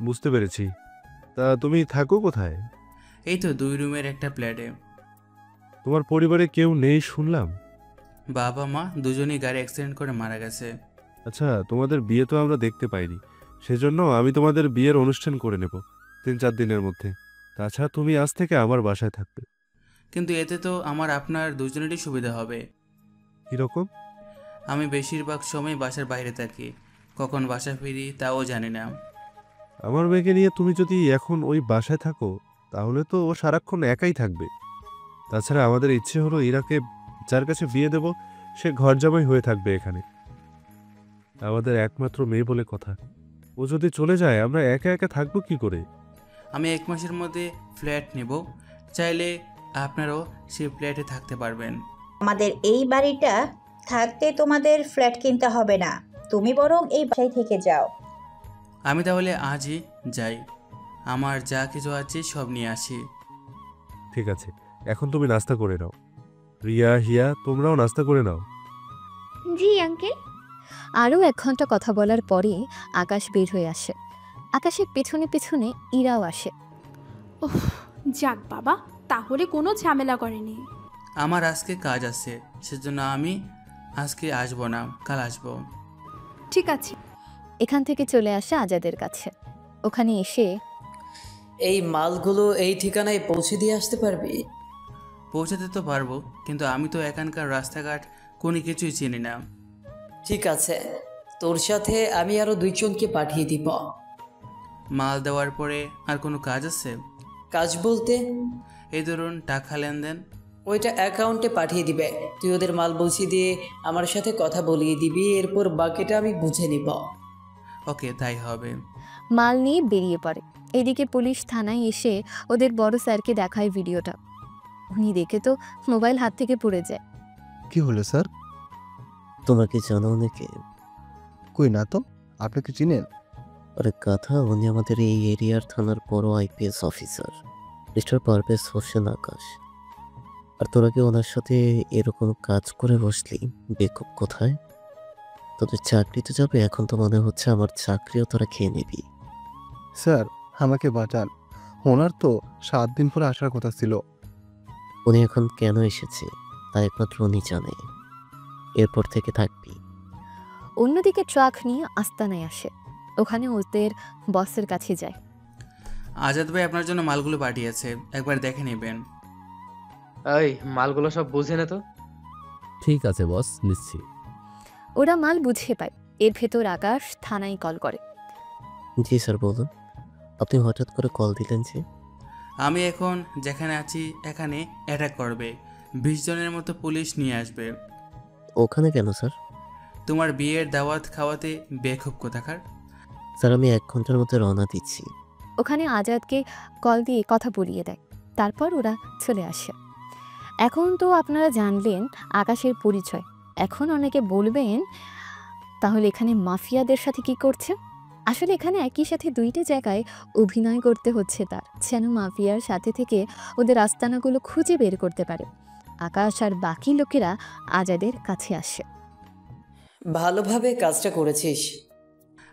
বুঝতে পেরেছি। তা তুমি থাকো কোথায়?
এই তো 2 রুমের একটা ফ্ল্যাটে।
তোমার পরিবারে কেউ নেই শুনলাম।
বাবা মা দুজনেই গাড়ি অ্যাক্সিডেন্ট করে মারা গেছে।
আচ্ছা, তোমাদের বিয়ে তো আমরা দেখতে পাইনি, সেজন্য আমি তোমাদের বিয়ের অনুষ্ঠান করে নেব 3-4 দিনের মধ্যে। তাছাড়া তুমি আজ থেকে আমার বাসায় থাকবে।
কিন্তু এতে তো আমার আপনার দুজনেরই সুবিধা হবে।
কীরকম?
আমি বেশিরভাগ সময় বাসার বাইরে থাকি, কখন বাসা ফিরি তাও জানি না।
আমার মেয়েকে নিয়ে তুমি যদি এখন ওই বাসায় থাকো, তাহলে তো ও সারাক্ষণ একাই থাকবে। তাছাড়া আমাদের ইচ্ছে হলো ইরাকে যার কাছে বিয়ে দেব সে ঘর জামাই হয়ে থাকবে এখানে। আমাদের একমাত্র মেয়ে বলে কথা, ও যদি চলে যায় আমরা একা একা থাকবো কি করে?
আমি 1 মাসের মধ্যে ফ্ল্যাট নেব, চাইলে আপনারাও সেই ফ্ল্যাটে থাকতে পারবেন।
আমাদের এই বাড়িটা থাকতে তোমাদের ফ্ল্যাট কিনতে হবে না, তুমি বরং এই বাসায় থেকে যাও।
আমি তাহলে আজই যাই, আমার যা কিছু আছে সব নিয়ে আসি।
ঠিক আছে, এখন তুমি নাস্তা করে নাও। রিয়া, হিয়া, তোমরাও নাস্তা করে নাও।
জি আঙ্কেল।
আরও 1 ঘন্টা কথা বলার পরে আকাশ বের হয়ে আসে। আকাশের পেছনে পেছনে ইরাও আসে।
ওহ, যাক বাবা, তাহলে কোনো ঝামেলা করেনি।
আমার আজকে কাজ আছে, সেজন্য আমি আজকে আসবো না, কাল আসবো।
ঠিক আছে।
এখান থেকে চলে আসে আজাদের কাছে। ওখানে এসে,
এই মালগুলো এই ঠিকানায় পৌঁছে দিয়ে আসতে পারবি?
পৌঁছাতে তো পারবো, কিন্তু আমি তো এখানকার রাস্তাঘাট কোনো কিছুই চিনি না।
ঠিক আছে, তোর সাথে আমি আরো 2 জনকে পাঠিয়ে দিব।
মাল দেওয়ার পরে আর কোনো কাজ আছে?
কাজ বলতে?
এই ধরুন টাকা লেনদেন।
ওইটা অ্যাকাউন্টে পাঠিয়ে দিবে, তুই ওদের মাল পৌঁছে দিয়ে আমার সাথে কথা বলিয়ে দিবি, এরপর বাকিটা আমি বুঝে নিব।
ওকে, তাই হবে।
মাল নিয়ে বেরিয়ে পড়ে। এদিকে পুলিশ থানায় এসে ওদের বড় স্যারকে দেখায় ভিডিওটা। উনি দেখে তো মোবাইল হাত থেকে পড়ে যায়।
কি হলো স্যার?
তোমাকে জানো নাকি?
কই না তো, আপনি কি চিনেন?
আরে কথা, উনি আমাদের এই এরিয়ার থানার বড় IPS officer, mister Parvez Hossain Akash. আর তোরা কি ওনার সাথে এরকম কাজ করে বসলি? বেকুব কোথায়! তোদের চাকরি তো যাবে, এখন তো মনে হচ্ছে আমার চাকরিও তোরা খেয়ে নিবি।
স্যার আমাকে বাঁচান, ওনার তো 7 দিন পরে আসার কথা ছিল।
উনি এখন কেন এসেছে তা একমাত্র উনি জানে। এরপর থেকে থাকবি।
অন্যদিকে ট্রাক নিয়ে আস্তানায় আসে। ওখানে ওদের বসের কাছে যায়।
আজাদ ভাই আপনার জন্য মালগুলো পাঠিয়েছে, একবার দেখে নেবেন।
এই মালগুলো সব বুঝে নে তো।
ঠিক আছে বস, নিচ্ছি।
ওরা মাল বুঝে পায়। এর ভেতর আকাশ থানায় কল করে।
জি স্যার বলুন, আপনি হঠাৎ করে কল দিলেন যে?
আমি এখন যেখানে আছি এখানে অ্যাটাক করবে, 20 জনের মতো পুলিশ নিয়ে আসবে।
ওখানে কেন স্যার?
তোমার বিয়ের দাওয়াত খাওয়াতে বেখুব কোথাকার।
স্যার আমি 1 ঘন্টার মধ্যে রওনা দিচ্ছি।
ওখানে আজাদকে কল দিয়ে কথা বলিয়ে দেয়। তারপর ওরা চলে আসে। এখন তো আপনারা জানলেন আকাশের পরিচয়। এখন অনেকে বলবেন তাহলে এখানে মাফিয়াদের সাথে কি করছে? আসলে এখানে একই সাথে 2টা জায়গায় অভিনয় করতে হচ্ছে তার, যেন মাফিয়ার সাথে থেকে ওদের আস্তানাগুলো খুঁজে বের করতে পারে। আকাশ আর বাকি লোকেরা আজাদের কাছে আসে।
ভালোভাবে কাজটা করেছিস।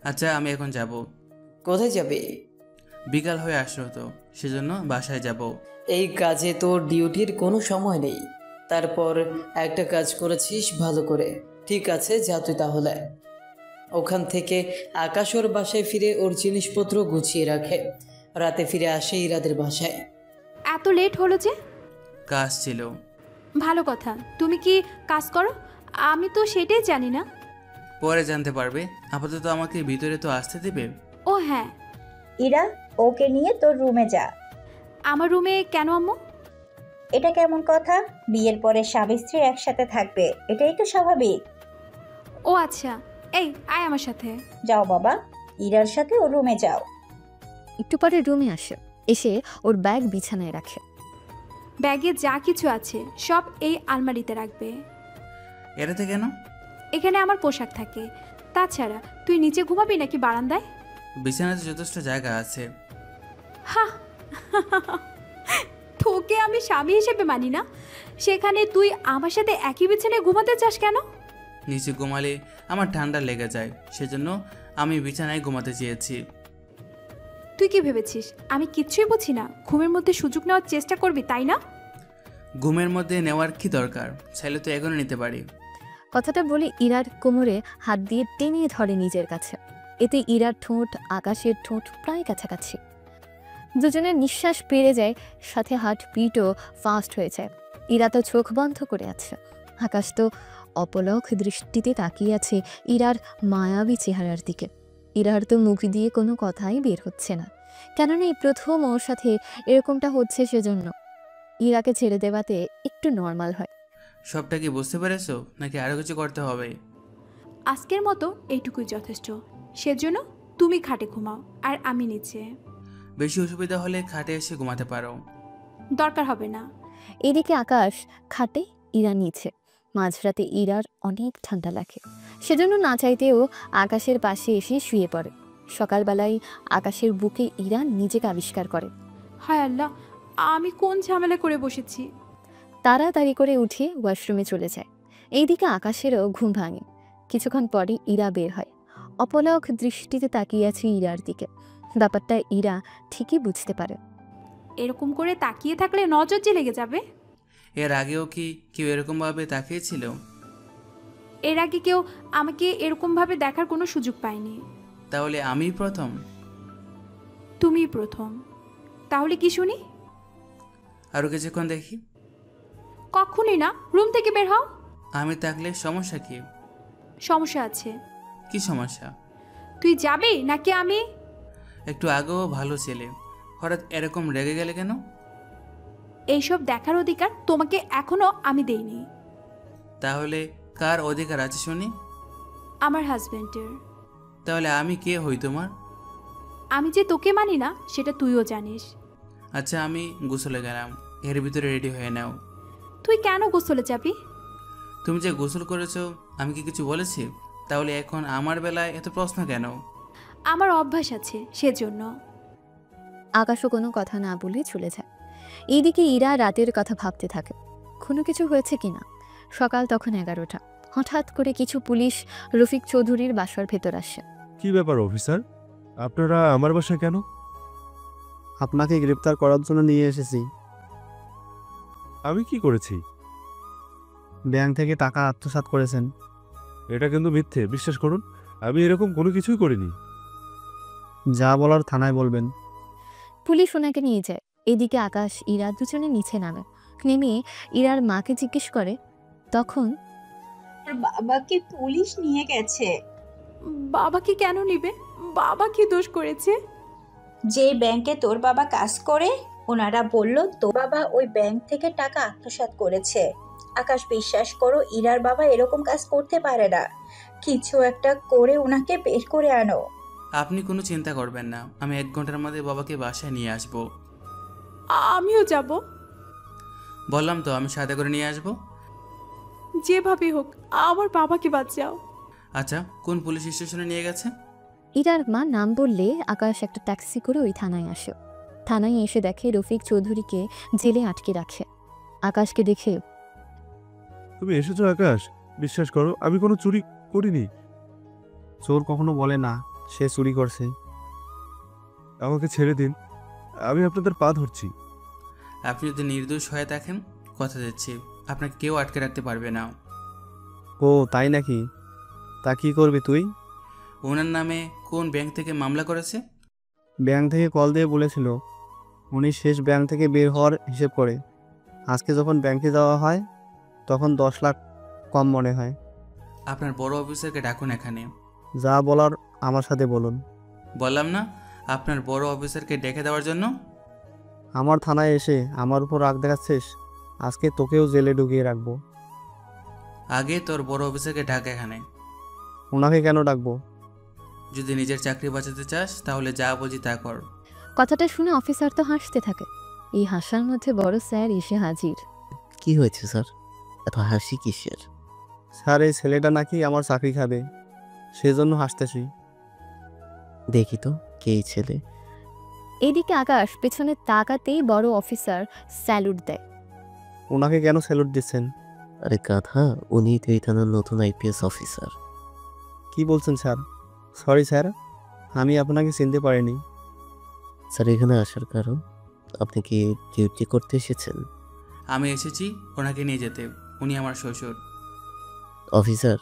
আচ্ছা আমি এখন যাব।
কোথায় যাবে?
বিকাল হয়ে আসলো তো, সেজন্য বাসায় যাব।
এই কাজে তোর ডিউটির কোনো সময় নেই। তারপর একটা কাজ করেছিস ভালো করে। ঠিক আছে, যা তুই তাহলে। ওখান থেকে আকাশ ওর বাসায় ফিরে ওর জিনিসপত্র গুছিয়ে রাখে। রাতে ফিরে আসে ইরাদের বাসায়।
এত লেট হলো যে?
কাজ ছিল।
ভালো কথা, তুমি কি কাজ করো? আমি তো সেটাই জানি না।
পরে জানতে পারবে, আপাতত আমাকে ভিতরে তো আসতে দেবে।
ও হ্যাঁ।
ইরা, ওকে নিয়ে তোর রুমে যা।
আমার রুমে কেন আম্মু?
এটা কেমন কথা? বিয়ের পরে স্বামী স্ত্রী একসাথে থাকবে, এটাই তো স্বাভাবিক।
ও আচ্ছা, এই আয় আমার সাথে।
যাও বাবা, ইরার সাথে ওর রুমে যাও।
একটু পরে রুমে আসে, এসে ওর ব্যাগ বিছানায় রাখে।
ব্যাগে যা কিছু আছে সব এই আলমারিতে রাখবে।
এটাতে কেন?
এখানে আমার পোশাক থাকে। তাছাড়া তুই নিচে ঘুমাবি নাকি বারান্দায়?
বিছানাতে যথেষ্ট জায়গা আছে।
হা তোকে আমি স্বামী হিসেবে মানি না, সেখানে তুই আমার সাথে একই বিছানায় ঘুমাতে চাস কেন?
নিচে ঘুমালে আমার ঠান্ডা লেগে যায়, সেজন্য আমি বিছানায় ঘুমাতে চেয়েছি।
তুই কি ভেবেছিস আমি কিচ্ছুই বুঝি না? ঘুমের মধ্যে সুযোগ নেওয়ার চেষ্টা করবি তাই না?
ঘুমের মধ্যে নেওয়ার কি দরকার, চাইলে তো এখনো নিতে পারি।
কথাটা বলে ইরার কোমরে হাত দিয়ে টেনে ধরে নিজের কাছে। এতে ইরার ঠোঁট আকাশের ঠোঁট প্রায় কাছাকাছি। দুজনের নিঃশ্বাস বেড়ে যায়, সাথে হার্টবিটও ফাস্ট হয়ে যায়। ইরা তো চোখ বন্ধ করে আছে, আকাশ তো অপলক দৃষ্টিতে তাকিয়ে আছে ইরার মায়াবী চেহারার দিকে। ইরার তো মুখ দিয়ে কোনো কথাই বের হচ্ছে না, কেননা এই প্রথম ওর সাথে এরকমটা হচ্ছে, সেজন্য ইরাকে ছেড়ে দেওয়াতে একটু নর্মাল হয়।
সবটা কি বুঝতে পেরেছো নাকি আরো কিছু করতে হবে?
আজকের মতো এইটুকুই যথেষ্ট। সেজন্য তুমি খাটে ঘুমাও আর আমি নিচে।
বেশি অসুবিধা হলে খাটে এসে ঘুমাতে পারো।
দরকার হবে না।
এদিকে আকাশ খাটে, ইরা নিচে। মাঝরাতে ইরার অনেক ঠান্ডা লাগে, সেজন্য না চাইতেও আকাশের পাশে এসে শুয়ে পড়ে। সকালবেলায় আকাশের বুকে ইরা নিজেকে আবিষ্কার করে।
হায় আল্লাহ, আমি কোন ঝামেলা করে বসেছি।
তাড়াতাড়ি করে উঠে ওয়াশরুমে চলে যায়। এইদিকে আকাশেরও ঘুম ভাঙে। কিছুক্ষণ পরে ইরা বের হয়, অপলক দৃষ্টিতে তাকিয়ে আছে ইরার দিকে। ব্যাপারটা ইরা ঠিকই বুঝতে পারে।
এরকম করে তাকিয়ে থাকলে নজর যে লেগে যাবে।
এর আগেও কি কেউ এরকমভাবে তাকিয়েছিল?
এর আগে কেউ আমাকে এরকমভাবে দেখার কোনো সুযোগ পায়নি।
তাহলে আমি প্রথম?
তুমিই প্রথম। তাহলে কি শুনি?
আরো কিছুক্ষণ দেখি।
কখনই না, রুম থেকে বের হও।
আমি থাকলে সমস্যা কি?
সমস্যা আছে।
কি সমস্যা?
তুই যাবি নাকি আমি?
একটু আগেও ভালো ছেলে, হঠাৎ এরকম রেগে গেলে কেন?
এইসব দেখার অধিকার তোমাকে এখনো আমি দেইনি।
তাহলে কার অধিকার আছে শুনি?
আমার হাজবেন্ডের।
তাহলে আমি কে হই তোমার?
আমি যে তোকে মানি না সেটা তুইও জানিস।
আচ্ছা, আমি গোসলে গেলাম, এর ভিতরে রেডি হয়ে নাও।
তুই কেন গোসলে যাবি?
তুমি যে গোসল করেছো আমি কি কিছু বলেছি? তাহলে এখন আমার বেলায় এত প্রশ্ন কেন?
আমার অভ্যাস আছে সেজন্য।
আকাশও কোনো কথা না বলে চলে যায়। এইদিকে ইরা রাতের কথা ভাবতে থাকে, কোনো কিছু হয়েছে কিনা। সকাল তখন 11টা। হঠাৎ করে কিছু পুলিশ রফিক চৌধুরীর বাসার ভেতর আসে।
কি ব্যাপার অফিসার, আপনারা আমার বাসায় কেন?
আপনাকে গ্রেপ্তার করার জন্য নিয়ে এসেছি।
আমি কি করেছি?
ব্যাংক থেকে টাকা আত্মসাৎ করেছেন।
এটা কিন্তু মিথ্যে, বিশ্বাস করুন, আমি এরকম কোনো কিছুই করিনি।
যা বলার থানায় বলবেন।
পুলিশ ওনাকে নিয়ে যায়। এদিকে আকাশ ইরা দুজনে নিচে নামে। নেমে ইরার মাকে জিজ্ঞেস করে। তখন
বাবাকে পুলিশ নিয়ে গেছে।
বাবাকে কেন নিবে? বাবা কি দোষ করেছে?
যে ব্যাংকে তোর বাবা কাজ করে ওনারা বলল তোর বাবা ওই ব্যাংক থেকে টাকা আত্মসাৎ করেছে। আকাশ, বিশ্বাস করো, ইরার বাবা এরকম কাজ করতে পারে না। কিছু একটা করে ওনাকে বের করে আনো।
আপনি কোনো চিন্তা করবেন না, আমি 1 ঘন্টার মধ্যে বাবাকে বাসায় নিয়ে আসব।
আমিও যাব।
বললাম তো আমি সাথে করে নিয়ে আসব।
যেভাবে হোক আমার বাবাকে বাঁচাও।
আচ্ছা, কোন পুলিশ স্টেশনে নিয়ে গেছে?
ইরার মা নাম বললে আকাশ একটা ট্যাক্সি করে ওই থানায় আসে। থানায় এসে দেখে রফিক চৌধুরীকে জেলে আটকে রাখে। আকাশকে দেখে,
তুমি এসেছো আকাশ, বিশ্বাস করো আমি কোনো চুরি করিনি।
চোর কখনো বলে না সে চুরি করছে।
আমাকে ছেড়ে দিন, আমি আপনাদের পা ধরছি।
আপনি যদি নির্দোষ হয়ে থাকেন, কথা দিচ্ছি আপনাকে কেউ আটকে রাখতে পারবে না।
ও তাই নাকি? তা কি করবি তুই?
ওনার নামে কোন ব্যাংক থেকে মামলা করেছে?
ব্যাংক থেকে কল দিয়ে বলেছিল উনি শেষ ব্যাংক থেকে বের হওয়ার হিসেব করে। আজকে যখন ব্যাংকে যাওয়া হয় তখন 10 লাখ কম মনে হয়।
আপনার বড় অফিসারকে ডাকুন এখানে।
যা বলার আমার সাথে বলুন।
বললাম না আপনার বড় অফিসারকে ডেকে দেওয়ার জন্য?
আমার থানায় এসে আমার উপর রাগ দেখাচ্ছিস, আজকে তোকেও জেলে ঢুকিয়ে রাখবো।
আগে তোর বড় অফিসারকে ডাক এখানে।
ওনাকে কেন ডাকবো?
যদি নিজের চাকরি বাঁচাতে চাস তাহলে যা বুঝি তা কর।
কথাটা শুনে অফিসার তো হাসতে থাকে। এই হাসার মধ্যে বড় স্যার এসে হাজির।
কি হয়েছে স্যার, এত হাসি কিসের?
স্যার, এই ছেলেটা নাকি আমার চাকরি খাবে, সেজন্য হাসতেছি।
দেখি তো কে এই ছেলে।
এইদিকে আকাশ পেছনে তাকাতেই বড় অফিসার স্যালুট দেয়।
ওনাকে কেন স্যালুট দিচ্ছেন?
আরে গাধা, উনি তো এই থানার নতুন আইপিএস অফিসার।
কি বলছেন স্যার? সরি স্যার, আমি আপনাকে চিনতে পারিনি।
স্যার, এখানে আসার কারণ? আপনি কি ডিউটি করতে এসেছেন?
আমি এসেছি ওনাকে নিয়ে যেতে, উনি আমার শ্বশুর।
অফিসার,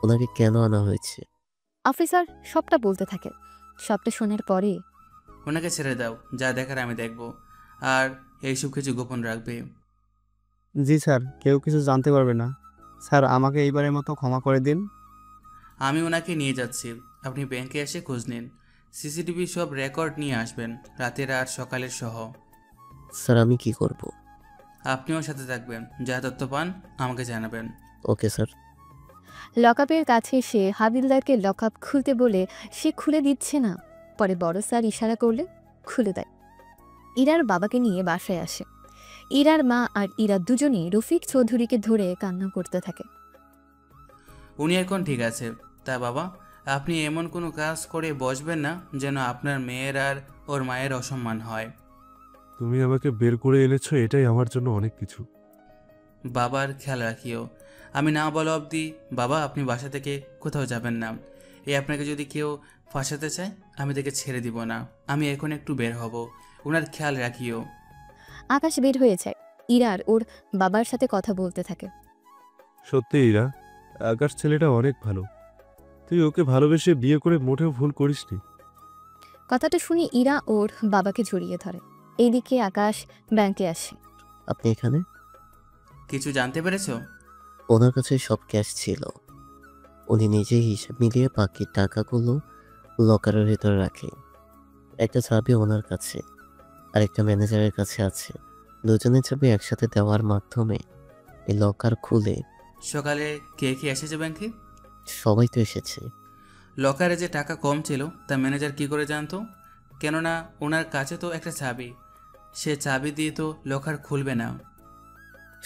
ওনাকে কেন আনা হয়েছে?
অফিসার সবটা বলতে থাকে। সবটা শোনার পরে
ওনাকে ছেড়ে দাও, যা দেখার আমি দেখব, আর এইসব কিছু গোপন রাখবে।
জি স্যার, কেউ কিছু জানতে পারবে না। স্যার, আমাকে এইবারের মতো ক্ষমা করে দিন।
আমি ওনাকে নিয়ে যাচ্ছি, আপনি ব্যাংকে এসে খোঁজ নিন। সিসিটিভি সব রেকর্ড নিয়ে আসবেন, রাতের আর সকালের সহ।
স্যার, আমি কি করব?
আপনিও সাথে থাকবেন, যা তথ্য পান আমাকে জানাবেন।
Okay sir.
লকআপের কাছে এসে হাবিলদারকে লকআপ খুলতে বলে সে খুলে দিচ্ছে না। পরে বড় স্যার ইশারা করলে খুলে দেয়। ইরার বাবাকে নিয়ে বাসায় আসে। ইরার মা আর ইরা দুজনেই রফিক চৌধুরীকে ধরে কান্না করতে থাকে।
উনি এখন ঠিক আছে। তা বাবা, আপনি এমন কোনো কাজ করে বসবেন না যেন আপনার মেয়ের আর ওর মায়ের অসম্মান হয়।
তুমি আমাকে বের করে এনেছো, এটাই আমার জন্য অনেক কিছু।
বাবার খেয়াল রাখিও। আমি না বলা অবধি বাবা আপনি বাসা থেকে কোথাও যাবেন না। আপনাকে যদি কেউ ফাঁসাতে চায় আমি তাকে ছেড়ে দিব না। আমি এখন একটু বের হব, ওনার খেয়াল রাখিও।
আকাশ বের হয়ে যায়। ইরার ওর বাবার সাথে কথা বলতে থাকে।
সত্যি ইরা, আকাশ ছেলেটা অনেক ভালো। তুই ওকে ভালোবেসে বিয়ে করে মোটেও ভুল করিসনি।
কথাটা শুনে ইরা ওর বাবাকে জড়িয়ে ধরে। এইদিকে আকাশ ব্যাংকে আসে।
আপনি এখানে?
কিছু জানতে পেরেছো?
ওনার কাছে সব ক্যাশ ছিল। উনি নিজেই হিসাব মিলিয়ে বাকি টাকাগুলো লকারের ভেতরে রাখে। একটা চাবি ওনার কাছে আর একটা ম্যানেজারের কাছে আছে। দুজনের চাবি একসাথে দেওয়ার মাধ্যমে এই লকার খুলে।
সকালে কে কে এসেছে ব্যাংকে?
সবাই তো এসেছে।
লকারে যে টাকা কম ছিল তা ম্যানেজার কি করে জানতো? কেননা ওনার কাছে তো একটা চাবি, সে চাবি দিয়ে তো লকার খুলবে না।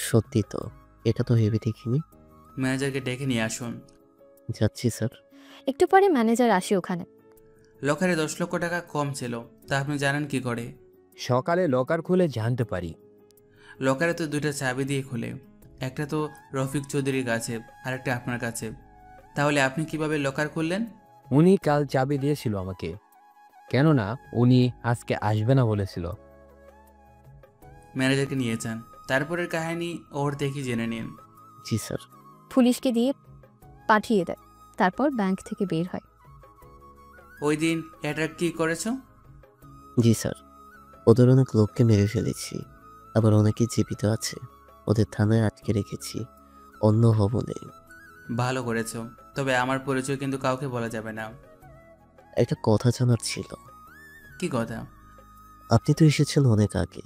সত্যি তো, এটা তো ভেবে দেখিনি।
ম্যানেজারকে ডেকে নিয়ে আসুন।
যাচ্ছি স্যার।
একটু পরে ম্যানেজার আসে ওখানে।
লকারে 10 লক্ষ টাকা কম ছিল, তা আপনি জানেন কি করে?
সকালে লকার খুলে জানতে পারি।
লকারে তো 2টা চাবি দিয়ে খুলে, একটা তো রফিক চৌধুরীর কাছে আর একটা আপনার কাছে। তাহলে আপনি কিভাবে লকার খুললেন?
উনি কাল চাবি দিয়েছিল আমাকে, কেননা উনি আজকে আসবে না বলেছিল।
ম্যানেজারকে নিয়ে যান, তারপরের কাহিনী ওর দেখি জেনে নিন।
জি স্যার।
পুলিশকে দিয়ে পাঠিয়ে দেয়। তারপর ব্যাংক থেকে বের হয়।
ওই দিন অ্যাটাক কি করেছো?
জি স্যার, ওদের অনেক লোককে মেরে ফেলেছি, আবার অনেকে জীবিত আছে। ওদের থানায় আটকে রেখেছি অন্য ভবনে।
ভালো করেছো, তবে আমার পরিচয় কিন্তু কাউকে বলা যাবে না।
একটা কথা জানার ছিল।
কি কথা?
আপনি তো এসেছেন অনেক আগে,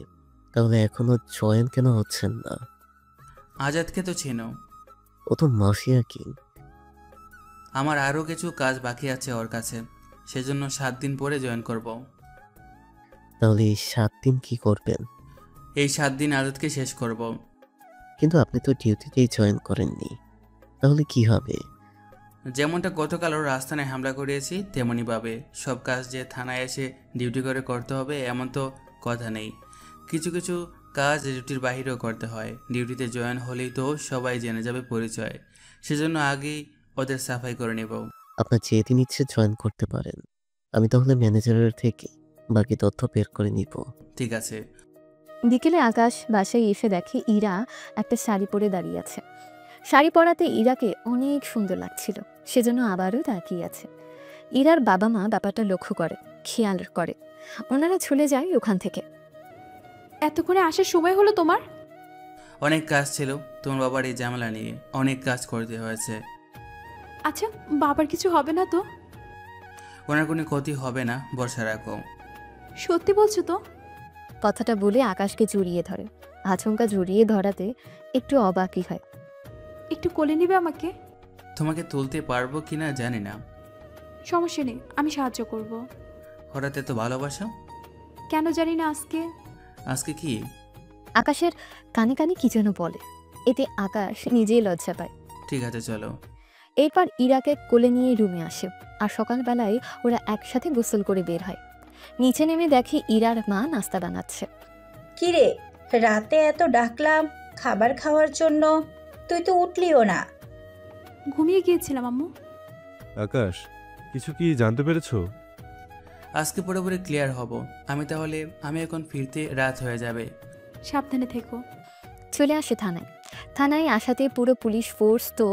তাহলে এখনো জয়েন কেন হচ্ছেন না?
আজাদকে তো চেনো?
ও তো মাফিয়া কিং।
আমার আরও কিছু কাজ বাকি আছে ওর কাছে, সেজন্য 7 দিন পরে জয়েন করব।
তাহলে এই 7 দিন কি করবেন?
এই 7 দিন আজাদকে শেষ করব।
কিন্তু আপনি তো ডিউটিতেই জয়েন করেননি, তাহলে কি হবে?
যেমনটা গতকাল ওর রাস্তায় হামলা করিয়েছি তেমনই ভাবে সব কাজ যে থানায় এসে ডিউটি করে করতে হবে এমন তো কথা নেই। কিছু কিছু কাজ ডিউটির বাহিরেও করতে হয়। ডিউটিতে জয়েন হলেই তো সবাই জেনে যাবে পরিচয়, সেজন্য আগেই ওদের সাফাই করে নেব।
আপনার যেদিন ইচ্ছে জয়েন করতে পারেন। আমি তাহলে ম্যানেজারের থেকে বাকি তথ্য বের করে নিব।
ঠিক আছে।
বিকেলে আকাশ বাসায় এসে দেখে ইরা একটা শাড়ি পরে দাঁড়িয়ে আছে। শাড়ি পরাতে ইরাকে অনেক সুন্দর লাগছিল, সেজন্য আবারও তাকিয়ে আছে। ইরার বাবা মা ব্যাপারটা লক্ষ্য করে, খেয়াল করে। ওনারা চলে যায় ওখান থেকে।
এতক্ষণে আসার সময় হলো তোমার?
অনেক কাজ ছিল তোমার বাবার এই ঝামেলা নিয়ে, অনেক কাজ করতে হয়েছে।
আচ্ছা, বাবার কিছু হবে না তো?
ওনার কোনো ক্ষতি হবে না, ভরসা রাখো।
সত্যি বলছো তো?
কথাটা বলে আকাশকে জড়িয়ে ধরে। আচমকা জড়িয়ে ধরাতে একটু অবাকই হয়।
একটু কোলে নিবে আমাকে?
তোমাকে তুলতে পারবো কি না জানি না।
সমস্যা নেই, আমি সাহায্য করব।
হঠাৎ এত ভালোবাসা?
কেন জানি না
আজকে কি?
আকাশের কানে কানে কি যেন বলে, এতে আকাশ নিজেই লজ্জা পায়।
ঠিক আছে চলো।
এরপর ইরাকে কোলে নিয়ে রুমে আসে, আর সকালবেলায় ওরা একসাথে গোসল করে বের হয়। নিচে নেমে দেখে ইরার মা নাস্তা বানাচ্ছে।
কিরে, রাতে এত ডাকলাম খাবার খাওয়ার জন্য, তুই তো উঠলিও না।
ঘুমিয়ে গিয়েছিলাম আম্মু।
আকাশ, কিছু কি জানতে পেরেছো?
আজকে পুরোপুরি ক্লিয়ার হব আমি এখন ফিরতে রাত হয়ে যাবে।
সাবধানে থেকো।
চলে আসে থানায়। থানায় আসাতে পুরো পুলিশ ফোর্স তো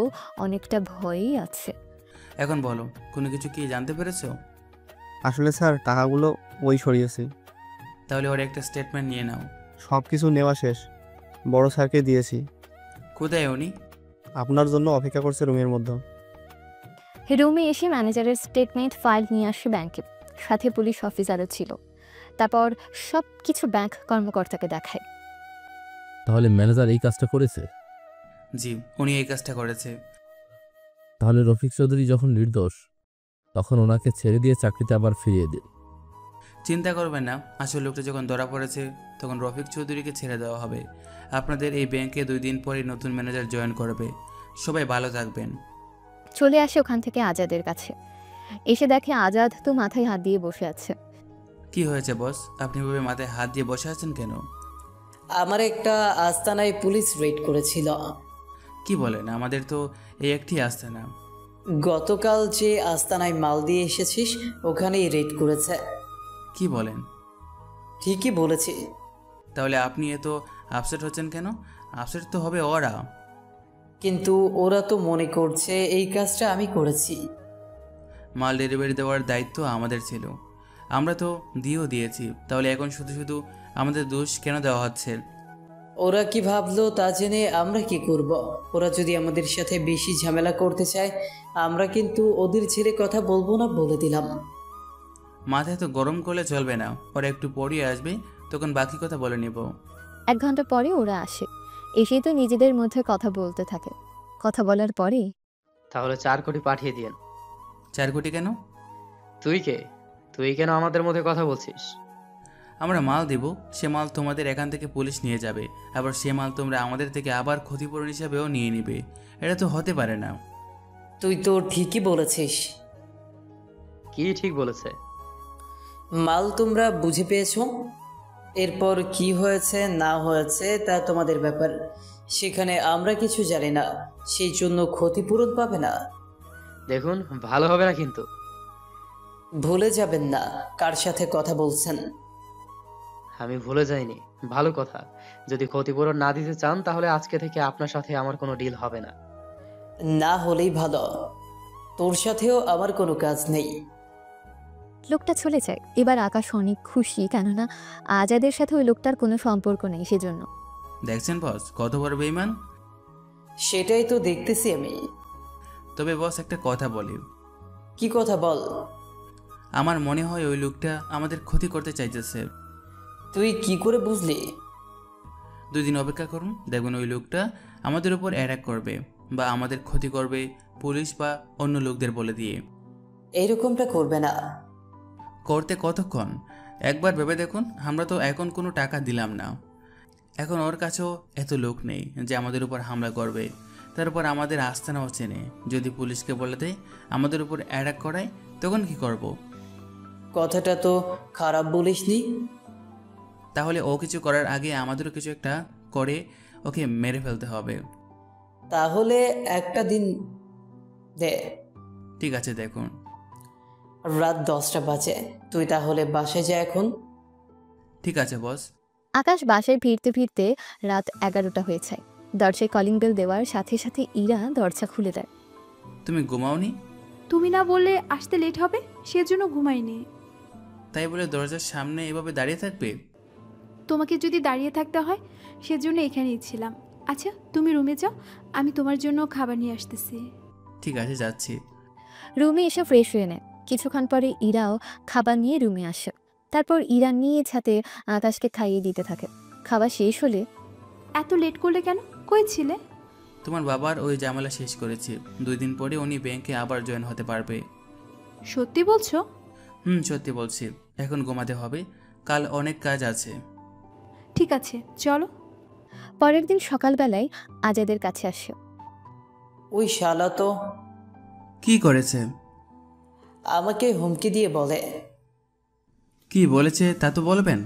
অনেকটা ভয়ই আছে।
এখন বলো, কোনো কিছু কি জানতে পেরেছো?
আসলে স্যার টাকাগুলো ওই সরিয়েছে।
তাহলে ওর একটা স্টেটমেন্ট নিয়ে নাও।
সব কিছু নেওয়া শেষ, বড় স্যারকে দিয়েছি।
কোথায় উনি?
আপনার জন্য অপেক্ষা করছে রুমের মধ্যে।
রুমে এসে ম্যানেজারের স্টেটমেন্ট ফাইল নিয়ে আসে ব্যাংকে, সাথে পুলিশ অফিসারও ছিল। তারপর সব কিছু ব্যাংক কর্মকর্তাকে দেখায়।
তাহলে ম্যানেজার এই কাজটা করেছে?
জি, উনি এই কাজটা করেছে।
তাহলে রফিক চৌধুরী যখন নির্দোষ, তখন ওনাকে ছেড়ে দিয়ে চাকরিতে আবার ফিরিয়ে দিন।
চিন্তা করবেন না, আসল লোকটা যখন ধরা পড়েছে তখন রফিক চৌধুরীকে ছেড়ে দেওয়া হবে। আপনাদের এই ব্যাংকে 2 দিন পরে নতুন ম্যানেজার জয়েন করবে। সবাই ভালো থাকবেন।
চলে আসে ওখান থেকে আজাদের কাছে। এসে দেখে আজাদ তো মাথায় হাত দিয়ে বসে আছে।
কি হয়েছে বস, আপনি ভাবে মাথায় হাত দিয়ে বসে আছেন কেন?
আমার একটা আস্তানায় পুলিশ রেড করেছিল।
কি বলেন? আমাদের তো এই একটি আস্তানা।
গতকাল যে আস্তানায় মাল দিয়ে এসেছিস ওখানেই রেড করেছে।
কি বলেন?
ঠিকই বলেছি।
তাহলে আপনি এত আপসেট হচ্ছেন কেন? আপসেট তো হবে ওরা।
কিন্তু ওরা তো মনে করছে এই কাজটা আমি করেছি।
মাল ডেলিভারি দেওয়ার দায়িত্ব আমাদের ছিল, আমরা তো দিয়েছি। তাহলে এখন শুধু শুধু আমাদের দোষ কেন দেওয়া হচ্ছে?
ওরা কি ভাবলো তা জেনে আমরা কি করব? ওরা যদি আমাদের সাথে বেশি ঝামেলা করতে চায় আমরা কিন্তু ওদের ছেড়ে কথা বলবো না, বলে দিলাম।
মাথায় তো গরম করলে চলবে না, ওরা একটু পরই আসবে, তখন বাকি কথা বলে নেব।
1 ঘন্টা পরে ওরা আসে। এসেই তো নিজেদের মধ্যে কথা বলতে থাকে। কথা বলার পরে,
তাহলে 4 কোটি পাঠিয়ে দিন।
4 কোটি কেন?
তুই কেন আমাদের মধ্যে কথা বলছিস?
আমরা মাল দেব, সে মাল তোমাদের এখান থেকে পুলিশ নিয়ে যাবে, আবার সে মাল তোমরা আমাদের থেকে আবার ক্ষতিপূরণ হিসাবেও নিয়ে নিবে। এটা তো হতে পারে না।
তুই তো ঠিকই বলেছিস।
কি ঠিক বলেছে?
মাল তোমরা বুঝে পেয়েছো, এরপর কি হয়েছে না হয়েছে তা তোমাদের ব্যাপার। সেখানে আমরা কিছু জানি না, সেই জন্য ক্ষতিপূরণ পাবে না।
দেখুন, ভালো হবে না কিন্তু।
ভুলে যাবেন না কার সাথে কথা বলছেন।
আমি ভুলে যাইনি, ভালো কথা। যদি ক্ষতিপূরণ না দিতে চান তাহলে আজকে থেকে আপনার সাথে আমার কোনো ডিল হবে না।
না হলেই ভালো, তোর সাথেও আমার কোনো কাজ নেই।
লোকটা চলে যায়। এবার আকাশ অনেক খুশি, কেননা আজাদের সাথে ওই লোকটার কোনো সম্পর্ক নেই সেজন্য।
দেখছেন বস, কত বড় বেঈমান।
সেটাই তো দেখতেছি আমি।
তবে বস, একটা কথা বলি।
কি কথা বল?
আমার মনে হয় ওই লোকটা আমাদের ক্ষতি করতে চাইতেছে।
তুই কি করে বুঝলি?
2 দিন অপেক্ষা করুন, দেখবেন ওই লোকটা আমাদের উপর অ্যাটাক করবে বা আমাদের ক্ষতি করবে পুলিশ বা অন্য লোকদের বলে দিয়ে।
এইরকমটা করবে না।
করতে কতক্ষণ? একবার ভেবে দেখুন, আমরা তো এখন কোনো টাকা দিলাম না, এখন ওর কাছেও এত লোক নেই যে আমাদের উপর হামলা করবে। তারপর আমাদের আস্তানাও চেনে, যদি পুলিশকে বলে দেয় আমাদের উপর অ্যাটাক করায়, তখন কি করব?
কথাটা তো খারাপ বলিসনি।
তাহলে ও কিছু করার আগে আমাদেরও কিছু একটা করে ওকে মেরে ফেলতে হবে।
তাহলে একটা দিন দে।
ঠিক আছে, দেখুন
রাত 10টা বাজে, তুই তাহলে বাসায় যা এখন।
ঠিক আছে বস।
আকাশ বাসায় ফিরতে ফিরতে রাত 11টা হয়ে যায়। দরজায় কলিং বেল দেওয়ার সাথে সাথে ইরা দরজা খুলে দেয়।
তুমি ঘুমাওনি?
তুমি না বললে আসতে লেট হবে, সেজন্য ঘুমাইনি।
তাই বলে দরজার সামনে এভাবে দাঁড়িয়ে থাকবে?
তোমাকে যদি দাঁড়িয়ে থাকতে হয় সেজন্য এখানেই ছিলাম। আচ্ছা, তুমি রুমে যাও, আমি তোমার জন্য খাবার নিয়ে আসতেছি।
ঠিক আছে, যাচ্ছি।
রুমে এসে ফ্রেশ হয়ে নেয়। কিছুক্ষণ পরে ইরাও খাবার নিয়ে রুমে আসে। তারপর ইরা নিয়ে ছাতে আকাশকে খাইয়ে দিতে থাকে। খাবার শেষ হলে,
এত লেট করলে কেন? কই ছিলে?
তোমার বাবার ওই ঝামেলা শেষ করেছি। 2 দিন পরে উনি ব্যাংকে আবার জয়েন হতে পারবে।
সত্যি বলছো?
সত্যি বলছি। এখন ঘুমাতে হবে, কাল অনেক কাজ আছে।
ঠিক আছে, চলো।
পরের দিন সকালবেলায় আজাদের কাছে আসে।
ওই শালা তো
কি করেছে?
আমাকে হুমকি দিয়ে বলে।
কি বলেছে তা তো বলবেন।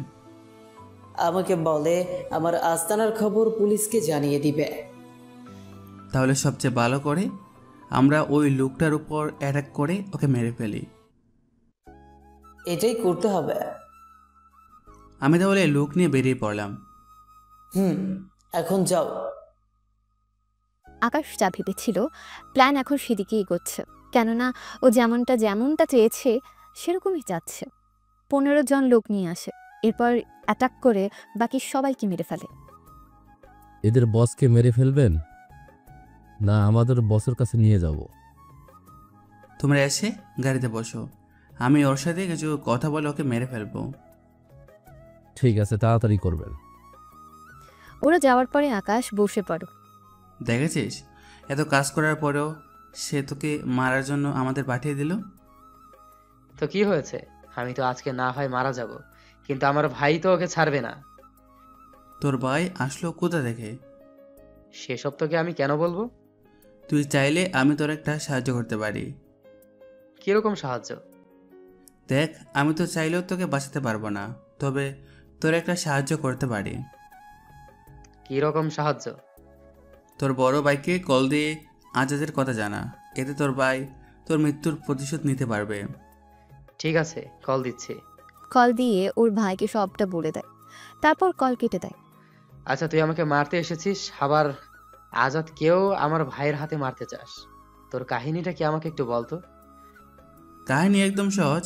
আমাকে বলে আমার আস্তানার খবর পুলিশকে জানিয়ে দিবে।
তাহলে সবচেয়ে ভালো করে আমরা ওই লোকটার উপর অ্যাটাক করে ওকে মেরে ফেলি।
এটাই করতে হবে।
আমি তাহলে লোক নিয়ে বেরিয়ে পড়লাম।
এখন যাও।
আকাশ যা ভেবেছিল প্ল্যান এখন সেদিকে এগোচ্ছে, কেননা ও যেমনটা চেয়েছে সেরকমই যাচ্ছে। 15 জন লোক নিয়ে আসে, এরপর অ্যাটাক করে বাকি সবাইকে মেরে ফেলে।
এদের বসকে মেরে ফেলবেন না আমাদের বসের কাছে নিয়ে যাব?
তোমরা এসে গাড়িতে বসো, আমি ওর সাথে কিছু কথা বলে ওকে মেরে ফেলবো।
ঠিক আছে, তাড়াতাড়ি করবেন।
ওরা যাওয়ার পরে আকাশ বসে পড়ে।
দেখেছিস, এত কাজ করার পরেও সে তোকে মারার জন্য আমাদের পাঠিয়ে দিল।
তো কি হয়েছে? আমি তো আজকে না হয় মারা যাব, কিন্তু আমার ভাই তো ওকে ছাড়বে না।
তোর ভাই আসলো কোথা থেকে?
সেসব তোকে আমি কেন বলবো?
তুই চাইলে আমি তোর একটা সাহায্য করতে পারি।
কিরকম সাহায্য?
দেখ, আমি তো চাইলেও তোকে বাঁচাতে পারবো না, তবে তোর একটা সাহায্য করতে পারি।
কিরকম সাহায্য?
তোর বড় ভাইকে কল দিয়ে আজাদের কথা জানা, এতে তোর ভাই তোর মৃত্যুর প্রতিশোধ নিতে পারবে।
ঠিক আছে, কল দিচ্ছি।
কল দিয়ে ওর ভাইকে সবটা বলে দেয়, তারপর কল কেটে দেয়।
আচ্ছা, তুই আমাকে মারতে এসেছিস, আবার আজাদকেও আমার ভাইয়ের হাতে মারতে চাস। তোর কাহিনীটা কি আমাকে একটু বলতো।
কাহিনী একদম সহজ।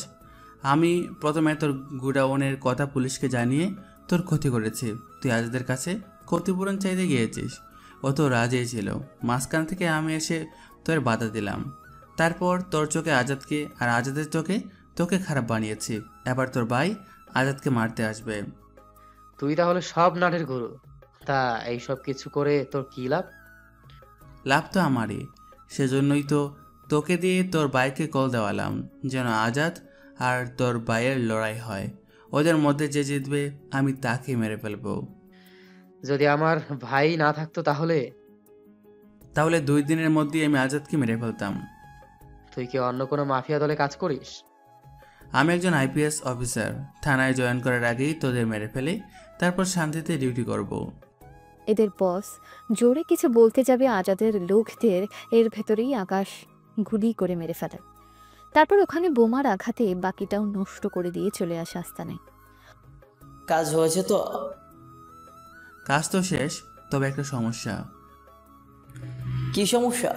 আমি প্রথমে তোর গোডাউনের কথা পুলিশকে জানিয়ে তোর ক্ষতি করেছি। তুই আজাদের কাছে ক্ষতিপূরণ চাইতে গিয়েছিস, ও তো রাজি ছিল। মাঝখান থেকে আমি এসে তোর বাধা দিলাম। তারপর তোর চোখে আজাদকে আর আজাদের চোখে তোকে খারাপ বানিয়েছি। এবার তোর ভাই আজাদকে মারতে আসবে।
তুই তাহলে সব নাটের গুরু। তা এইসব কিছু করে তোর কি লাভ?
লাভ তো আমারই, সেজন্যই তো তোকে দিয়ে তোর ভাইকে কল দেওয়ালাম, যেন আজাদ আর তোর ভাইয়ের লড়াই হয়। ওদের মধ্যে যে জিতবে আমি তাকে মেরে ফেলবো।
যদি আমার ভাই না থাকতো তাহলে?
2 দিনের মধ্যেই আমি আজাদকে মেরে ফেলতাম।
তুই কি অন্য কোনো মাফিয়া দলে কাজ করিস?
আমি একজন আইপিএস অফিসার। থানায় জয়েন করার আগেই তোদের মেরে ফেলে তারপর শান্তিতে ডিউটি করব।
এদের বস জোরে কিছু বলতে যাবে আজাদের লোকদের, এর ভেতরেই আকাশ গুলি করে মেরে ফেলে। তারপর ওখানে বোমার আঘাতে বাকিটাও নষ্ট করে দিয়ে চলে আসে আস্তানায়।
কাজ হয়েছে তো?
কাজ তো শেষ, তবে একটা সমস্যা।
কি সমস্যা?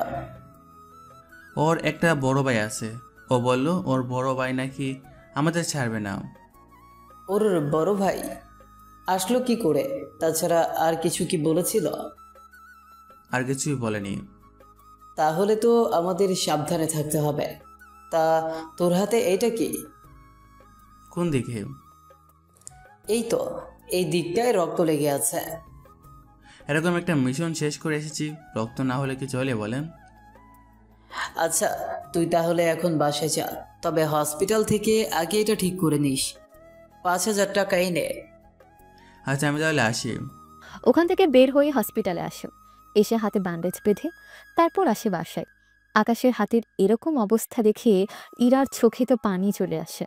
ওর একটা বড় ভাই আছে। ও বলল ওর বড় ভাই নাকি আমাদের ছাড়বে না।
ওর বড় ভাই আসলো কি করে? তাছাড়া আর কিছু কি বলেছিল?
আর কিছুই বলেনি।
তাহলে তো আমাদের সাবধানে থাকতে হবে। তা তোর হাতে এইটা কি?
কোন দিকে?
এই তো, এই দিকটায় রক্ত লেগে আছে।
এরকম একটা মিশন শেষ করে এসেছি, রক্ত না হলে কি চলে বলেন?
আচ্ছা, তুই তাহলে এখন বাসায় যা, তবে হসপিটাল থেকে আগে এটা ঠিক করে নিস। 5,000 টাকাই নে।
আচ্ছা, আমি তাহলে আসি।
ওখান থেকে বের হয়ে হসপিটালে আসে, এসে হাতে ব্যান্ডেজ বেঁধে তারপর আসে বাসায়। আকাশের হাতের এরকম অবস্থা দেখে ইরার চোখে তো পানি চলে আসে।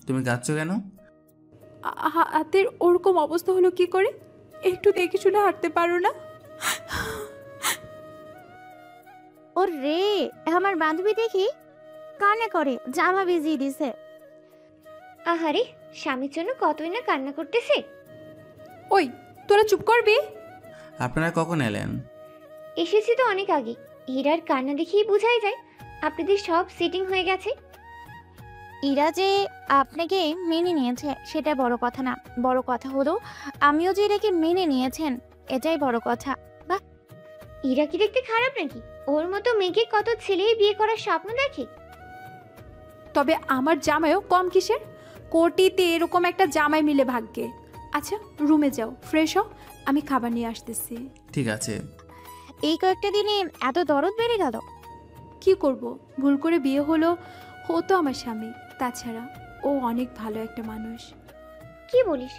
তুমি কাঁদছো কেন?
হাতের ওরকম অবস্থা হলো কি করে? একটু দেখে শুনে হাঁটতে পারো না?
ওর রে, আমার বান্ধবী দেখি কান্না করে, জামা ভিজিয়ে দিছে।
আহারে, স্বামীর জন্য কতই না কান্না করতেছে।
ওই, তোরা চুপ করবি?
আপনারা কখন এলেন?
এসেছি তো অনেক আগে। হীরার কান্না দেখেই বোঝাই যায় আপনাদের সব সেটিং হয়ে গেছে।
ইরা যে আপনাকে মেনে নিয়েছে সেটা বড় কথা না, বড় কথা হলো আমিও যে এটাকে মেনে নিয়েছেন, এটাই বড় কথা।
বাহ, ইরা কি দেখতে খারাপ নাকি? ওর মতো মেয়েকে কত ছেলেই বিয়ে করার স্বপ্ন দেখে।
তবে আমার জামাইও কম কিসের? কোটিতে এরকম একটা জামাই মিলে ভাগ্যে। আচ্ছা, রুমে যাও, ফ্রেশ হও, আমি খাবার নিয়ে আসতেছি।
ঠিক আছে।
এই কয়েকটা দিনে এত দরদ বেড়ে গেল?
কি করব, ভুল করে বিয়ে হলো। ও তো আমার স্বামী, তাছাড়া ও অনেক ভালো একটা মানুষ।
কি বলিস?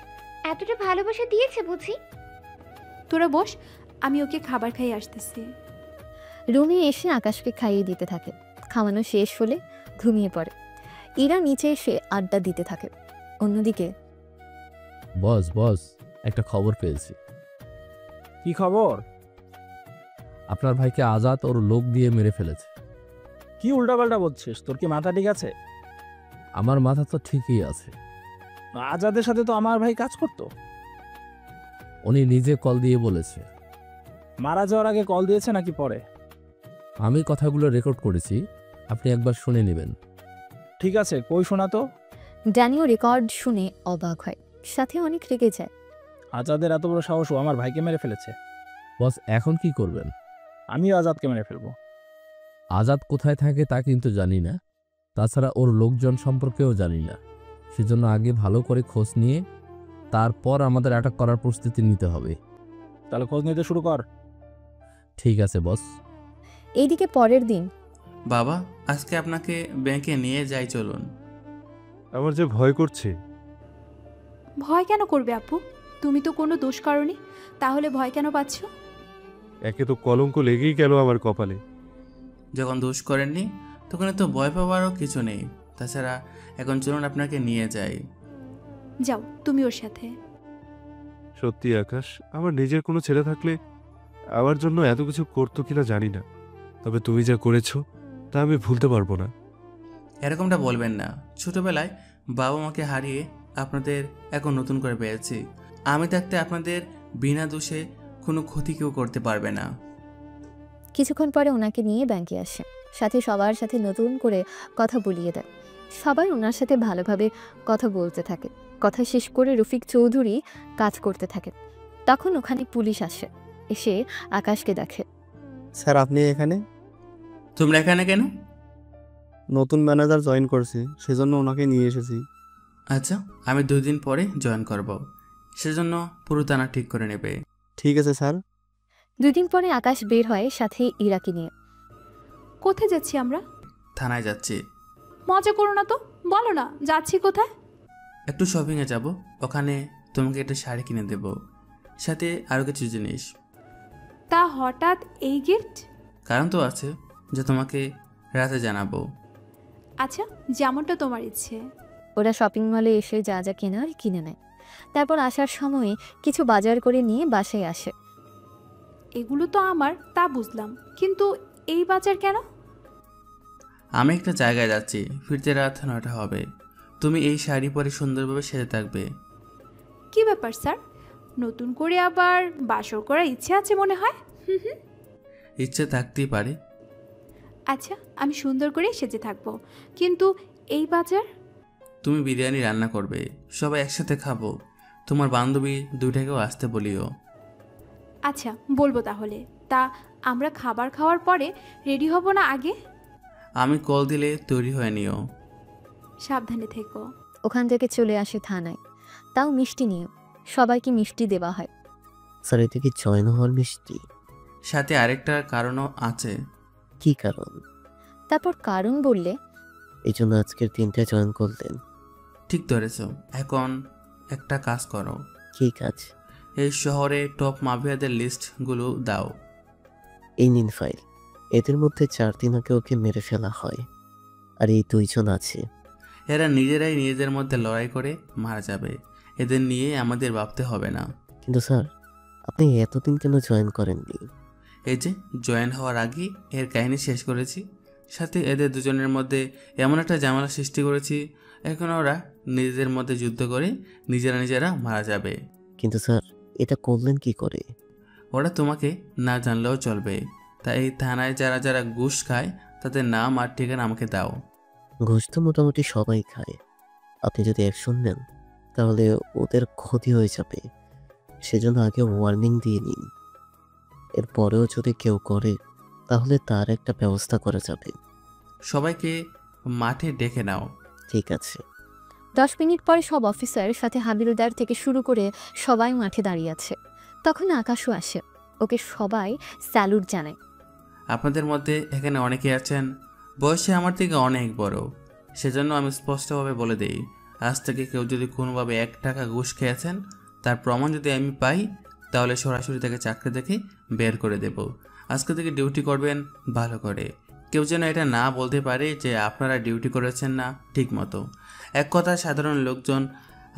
এতটা ভালোবাসা দিয়েছে বুঝি?
তোরা বস, আমি ওকে খাবার খাইয়ে আসতেছি।
রুমে এসে আকাশকে খাইয়ে দিতে থাকে। খাওয়ানো শেষ হলে ঘুমিয়ে পড়ে। ইরা নিচে এসে আড্ডা দিতে থাকে। অন্যদিকে
বস বস, একটা খবর পেয়েছি।
কি খবর?
আপনার ভাইকে আজাদ ওর লোক দিয়ে মেরে ফেলেছে।
কি উল্টাপাল্টা বলছিস? তোর কি মাথা ঠিক আছে?
আমার মাথা তো ঠিকই আছে।
আজাদের সাথে তো আমার ভাই কাজ করতো।
উনি নিজে কল দিয়ে বলেছে।
মারা যাওয়ার আগে কল দিয়েছে নাকি পরে?
আমি কথাগুলো রেকর্ড করেছি, আপনি একবার শুনে নেবেন।
ঠিক আছে, কই শোনা তো।
ড্যানিও রেকর্ড শুনে অবাক হয়, সাথে অনেক রেগে যায়।
আজাদের এত বড় সাহস, ও আমার ভাইকে মেরে ফেলেছে।
বস, এখন কি করবেন?
আমিও আজাদকে মেরে ফেলবো।
আজাদ কোথায় থাকে তা কিন্তু জানি না, তাছাড়া ওর লোকজন সম্পর্কেও জানি না। সেজন্য আগে ভালো করে খোঁজ নিয়ে তারপর আমাদের অ্যাটাক করার প্রস্তুতি নিতে হবে।
তাহলে খোঁজ নিতে শুরু কর।
ঠিক আছে বস।
এইদিকে পরের দিন।
বাবা, আজকে আপনাকে ব্যাংকে নিয়ে যাই, চলুন।
আমার যে ভয় করছে।
ভয় কেন করবে আপু? তুমি তো কোনো দোষ করনি, তাহলে ভয় কেন পাচ্ছ?
একে তো কলঙ্ক লেগেই গেল আমার কপালে।
যখন দোষ করেননি তখন তো ভয় পাওয়ারও কিছু নেই। তাছাড়া এখন চলুন আপনাকে নিয়ে যাই।
যাও তুমি ওর সাথে।
সত্যি আকাশ, আমার নিজের কোনো ছেলে থাকলে আমার জন্য এত কিছু করতো কিনা জানি না, তবে তুমি যা করেছো তা আমি ভুলতে পারবো না।
এরকমটা বলবেন না। ছোটবেলায় বাবা মাকে হারিয়ে আপনাদের এখন নতুন করে পেয়েছি। আমি থাকতে আপনাদের বিনা দোষে কোনো ক্ষতি কেউ করতে পারবে না।
কিছুক্ষণ পরে ওনাকে নিয়ে ব্যাংকে আসে, সাথে সবার সাথে নতুন করে কথা বলিয়ে দেয়। সবাই ওনার সাথে ভালোভাবে কথা বলতে থাকে। কথা শেষ করে রফিক চৌধুরী কাজ করতে থাকে। তখন ওখানে পুলিশ আসে, এসে আকাশকে দেখে।
স্যার, আপনি এখানে?
তোমরা এখানে কেন?
নতুন ম্যানেজার জয়েন করছে, সেজন্য ওনাকে নিয়ে এসেছি।
আচ্ছা, আমি 2 দিন পরে জয়েন করব, সেজন্য পুরো থানা ঠিক করে নেবে।
ঠিক আছে স্যার।
2 দিন পরে আকাশ বের হয় সাথে ইরাকে নিয়ে।
কোথায় যাচ্ছি আমরা?
থানায় যাচ্ছি।
মজা করো না তো, বলো না যাচ্ছি কোথায়।
একটু শপিংয়ে যাব, ওখানে তোমাকে একটা শাড়ি কিনে দেব, সাথে আরও কিছু জিনিস।
তা হঠাৎ এই গিফট?
কারণ তো আছে যে তোমাকে রাতে জানাবো।
আচ্ছা, যেমনটা তোমার ইচ্ছে।
ওরা শপিং মলে এসে যা যা কেনার কিনে নেয়। তারপর আসার সময় কিছু বাজার করে নিয়ে বাসায় আসে।
এগুলো তো আমার, তা বুঝলাম, কিন্তু এই বাজার কেন?
আমি একটা জায়গায় যাচ্ছি, ফিরতে রাত 9টা হবে। তুমি এই শাড়ি পরে সুন্দরভাবে সেজে থাকবে।
কি ব্যাপার স্যার, নতুন করে আবার বাসর করার ইচ্ছে আছে মনে হয়?
ইচ্ছে থাকতেই পারে।
আচ্ছা, আমি সুন্দর করে সেজে থাকবো, কিন্তু এই বাজার?
তুমি বিরিয়ানি রান্না করবে, সবাই একসাথে খাবো। তোমার বান্ধবী 2টাকেও আসতে বলিও।
আচ্ছা, বলবো তাহলে। তা আমরা খাবার খাওয়ার পরে রেডি হব না আগে?
আমি কল দিলে তৈরি হয়ে নিও।
সাবধানে থেকো।
ওখান থেকে চলে আসে থানায়, তাও মিষ্টি নিয়ে। সবাইকে মিষ্টি দেওয়া হয়।
স্যার, এটা কি জয়েন হওয়ার মিষ্টি?
সাথে আরেকটা কারণও আছে।
কি কারণ?
তারপর কারণ বললে,
এই জন্য আজকের দিনটা জয়েন করলেন?
ঠিক ধরেছ। এখন একটা কাজ করো।
কি কাজ?
এই শহরে টপ মাফিয়াদের লিস্টগুলো দাও।
এই নিন ফাইল। এদের মধ্যে 4 দিন আগে ওকে মেরে ফেলা হয়, আর এই 2 জন আছে।
এরা নিজেরাই নিজেদের মধ্যে লড়াই করে মারা যাবে, এদের নিয়ে আমাদের ভাবতে হবে না।
কিন্তু স্যার, আপনি এতদিন কেন জয়েন করেননি?
এই যে জয়েন হওয়ার আগেই এর কাহিনী শেষ করেছি, সাথে এদের দুজনের মধ্যে এমন একটা ঝামেলা সৃষ্টি করেছি, এখন ওরা নিজেদের মধ্যে যুদ্ধ করে নিজেরা মারা যাবে।
কিন্তু স্যার, এটা করলেন কি করে?
ওরা তোমাকে না জানলেও চলবে। তাই এই থানায় যারা যারা ঘুষ খায় তাদের নাম আর ঠিকানা আমাকে দাও।
ঘুষ তো মোটামুটি সবাই খায়। আপনি যদি অ্যাকশন নেন তাহলে ওদের ক্ষতি হয়ে যাবে, সেজন্য আগে ওয়ার্নিং দিয়ে নিন। এরপরেও যদি কেউ করে তাহলে তার একটা ব্যবস্থা করা যাবে।
সবাইকে মাঠে ডেকে নাও।
ঠিক আছে।
10 মিনিট পরে সব অফিসার সাথে হাবিলদার থেকে শুরু করে সবাই মাঠে দাঁড়িয়ে আছে। তখন আকাশও আসে। ওকে সবাই স্যালুট জানায়।
আপনাদের মধ্যে এখানে অনেকে আছেন বয়সে আমার থেকে অনেক বড়, সেজন্য আমি স্পষ্টভাবে বলে দিই, আজ থেকে কেউ যদি কোনোভাবে 1 টাকা ঘুষ খেয়েছেন তার প্রমাণ যদি আমি পাই তাহলে সরাসরি তাকে চাকরি থেকে বের করে দেব। আজকে থেকে ডিউটি করবেন ভালো করে, কেউ যেন এটা না বলতে পারে যে আপনারা ডিউটি করেছেন না ঠিক মতো। এক কথায় সাধারণ লোকজন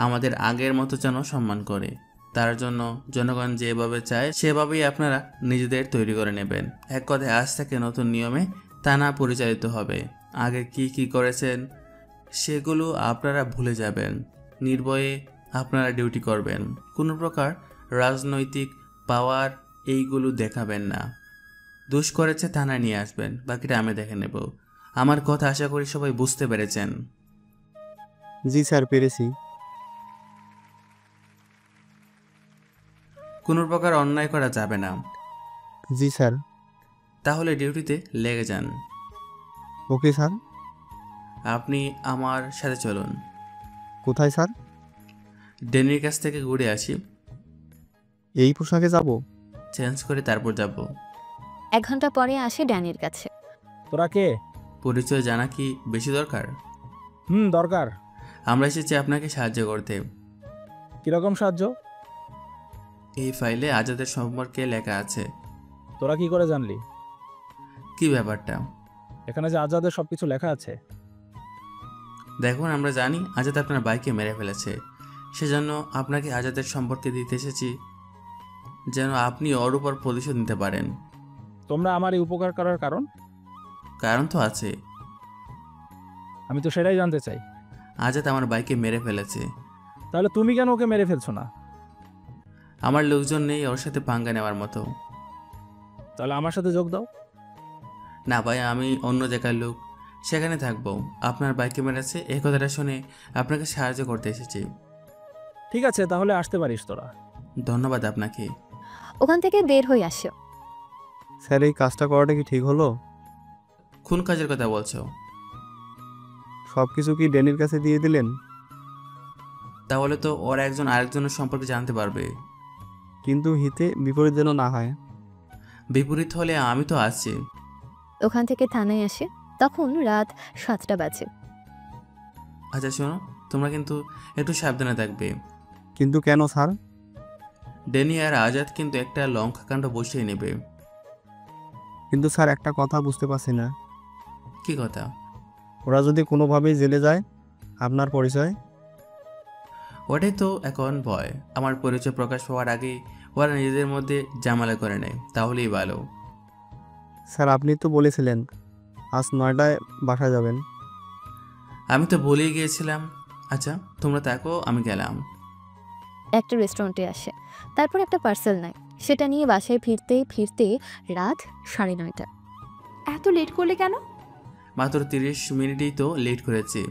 আমাদের আগের মতো যেন সম্মান করে, তার জন্য জনগণ যেভাবে চায় সেভাবেই আপনারা নিজেদের তৈরি করে নেবেন। এক কথায় আজ থেকে নতুন নিয়মে থানা পরিচালিত হবে। আগে কি কি করেছেন সেগুলো আপনারা ভুলে যাবেন, নির্ভয়ে আপনারা ডিউটি করবেন, কোনো প্রকার রাজনৈতিক পাওয়ার এইগুলো দেখাবেন না। দোষ করেছে থানায় নিয়ে আসবেন, বাকিটা আমি দেখে নেব। আমার কথা আশা করি সবাই বুঝতে পেরেছেন।
জি স্যার, পেরেছি।
কোনো প্রকার অন্যায় করা যাবে না।
জি স্যার।
তাহলে ডিউটিতে লেগে যান।
Okay sir.
আপনি আমার সাথে চলুন।
কোথায় স্যার?
ডেনির কাছ থেকে ঘুরে আসি।
এই পোশাকে যাব?
চেঞ্জ করে তারপর যাব।
1 ঘন্টা পরে আসে ড্যানির কাছে।
তোরা কে?
পরিচয় জানা কি বেশি দরকার?
দরকার।
আমরা এসেছি আপনাকে সাহায্য করতে।
কিরকম সাহায্য?
এই ফাইলে আজাদের সম্পর্কে লেখা আছে।
তোরা কি করে জানলি?
কি ব্যাপারটা?
এখানে যে আজাদের সবকিছু লেখা আছে।
দেখুন, আমরা জানি আজাদ আপনার বাইকে মেরে ফেলেছে, সেজন্য আপনাকে আজাদের সম্পর্কে দিতে এসেছি যেন আপনি ওর উপর প্রতিশোধ নিতে পারেন।
তোমরা আমার এই উপকার করার কারণ?
কারণ তো আছে।
আমি তো সেটাই জানতে চাই।
আজাদ আমার বাইকে মেরে ফেলেছে।
তাহলে তুমি কেন ওকে মেরে ফেলছো না?
আমার লোকজন নেই ওর সাথে পাঙ্গা নেওয়ার মতো।
তাহলে আমার সাথে যোগ দাও।
না ভাই, আমি অন্য জায়গার লোক, সেখানে থাকবো। আপনার বাইকে মেরেছে এই কথাটা শুনে আপনাকে সাহায্য করতে এসেছি।
ঠিক আছে, তাহলে আসতে পারিস তোরা।
ধন্যবাদ আপনাকে।
ওখান থেকে বের হয়ে আসো।
স্যার, এই কাজটা করাটা কি ঠিক হলো?
কোন কাজের কথা বলছো?
সব কিছু কি ড্যানির কাছে দিয়ে দিলেন?
তাহলে তো ওরা একজন আরেকজনের সম্পর্কে জানতে পারবে।
কিন্তু হিতে বিপরীত যেন না হয়।
বিপরীত হলে আমি তো আছি।
ওখান থেকে থানায় আসে, তখন রাত 7টা বাজে।
আচ্ছা শোনো, তোমরা কিন্তু একটু সাবধানে থাকবে।
কিন্তু কেন স্যার?
ড্যানি আর আজাদ কিন্তু একটা লঙ্কা কাণ্ড বসিয়ে নেবে।
কিন্তু স্যার, একটা কথা বুঝতে পারছি না।
কি কথা?
ওরা যদি কোনোভাবেই জেলে যায়, আপনার পরিচয়?
ওটাই তো এখন ভয়। আমার পরিচয় প্রকাশ পাওয়ার আগেই ওরা নিজেদের মধ্যে জামালা করে নেয়, তাহলেই ভালো।
স্যার, আপনি তো বলেছিলেন আজ 9টায় বাসা যাবেন।
আমি তো বলেই গিয়েছিলাম। আচ্ছা তোমরা থাকো, আমি গেলাম।
একটা রেস্টুরেন্টে আসে, তারপর একটা পার্সেল নেয়। সেটা নিয়ে বাসায় ফিরতে ফিরতে রাত 9:30।
এত লেট করলে কেন?
মাত্র 30 মিনিটই তো লেট করেছি।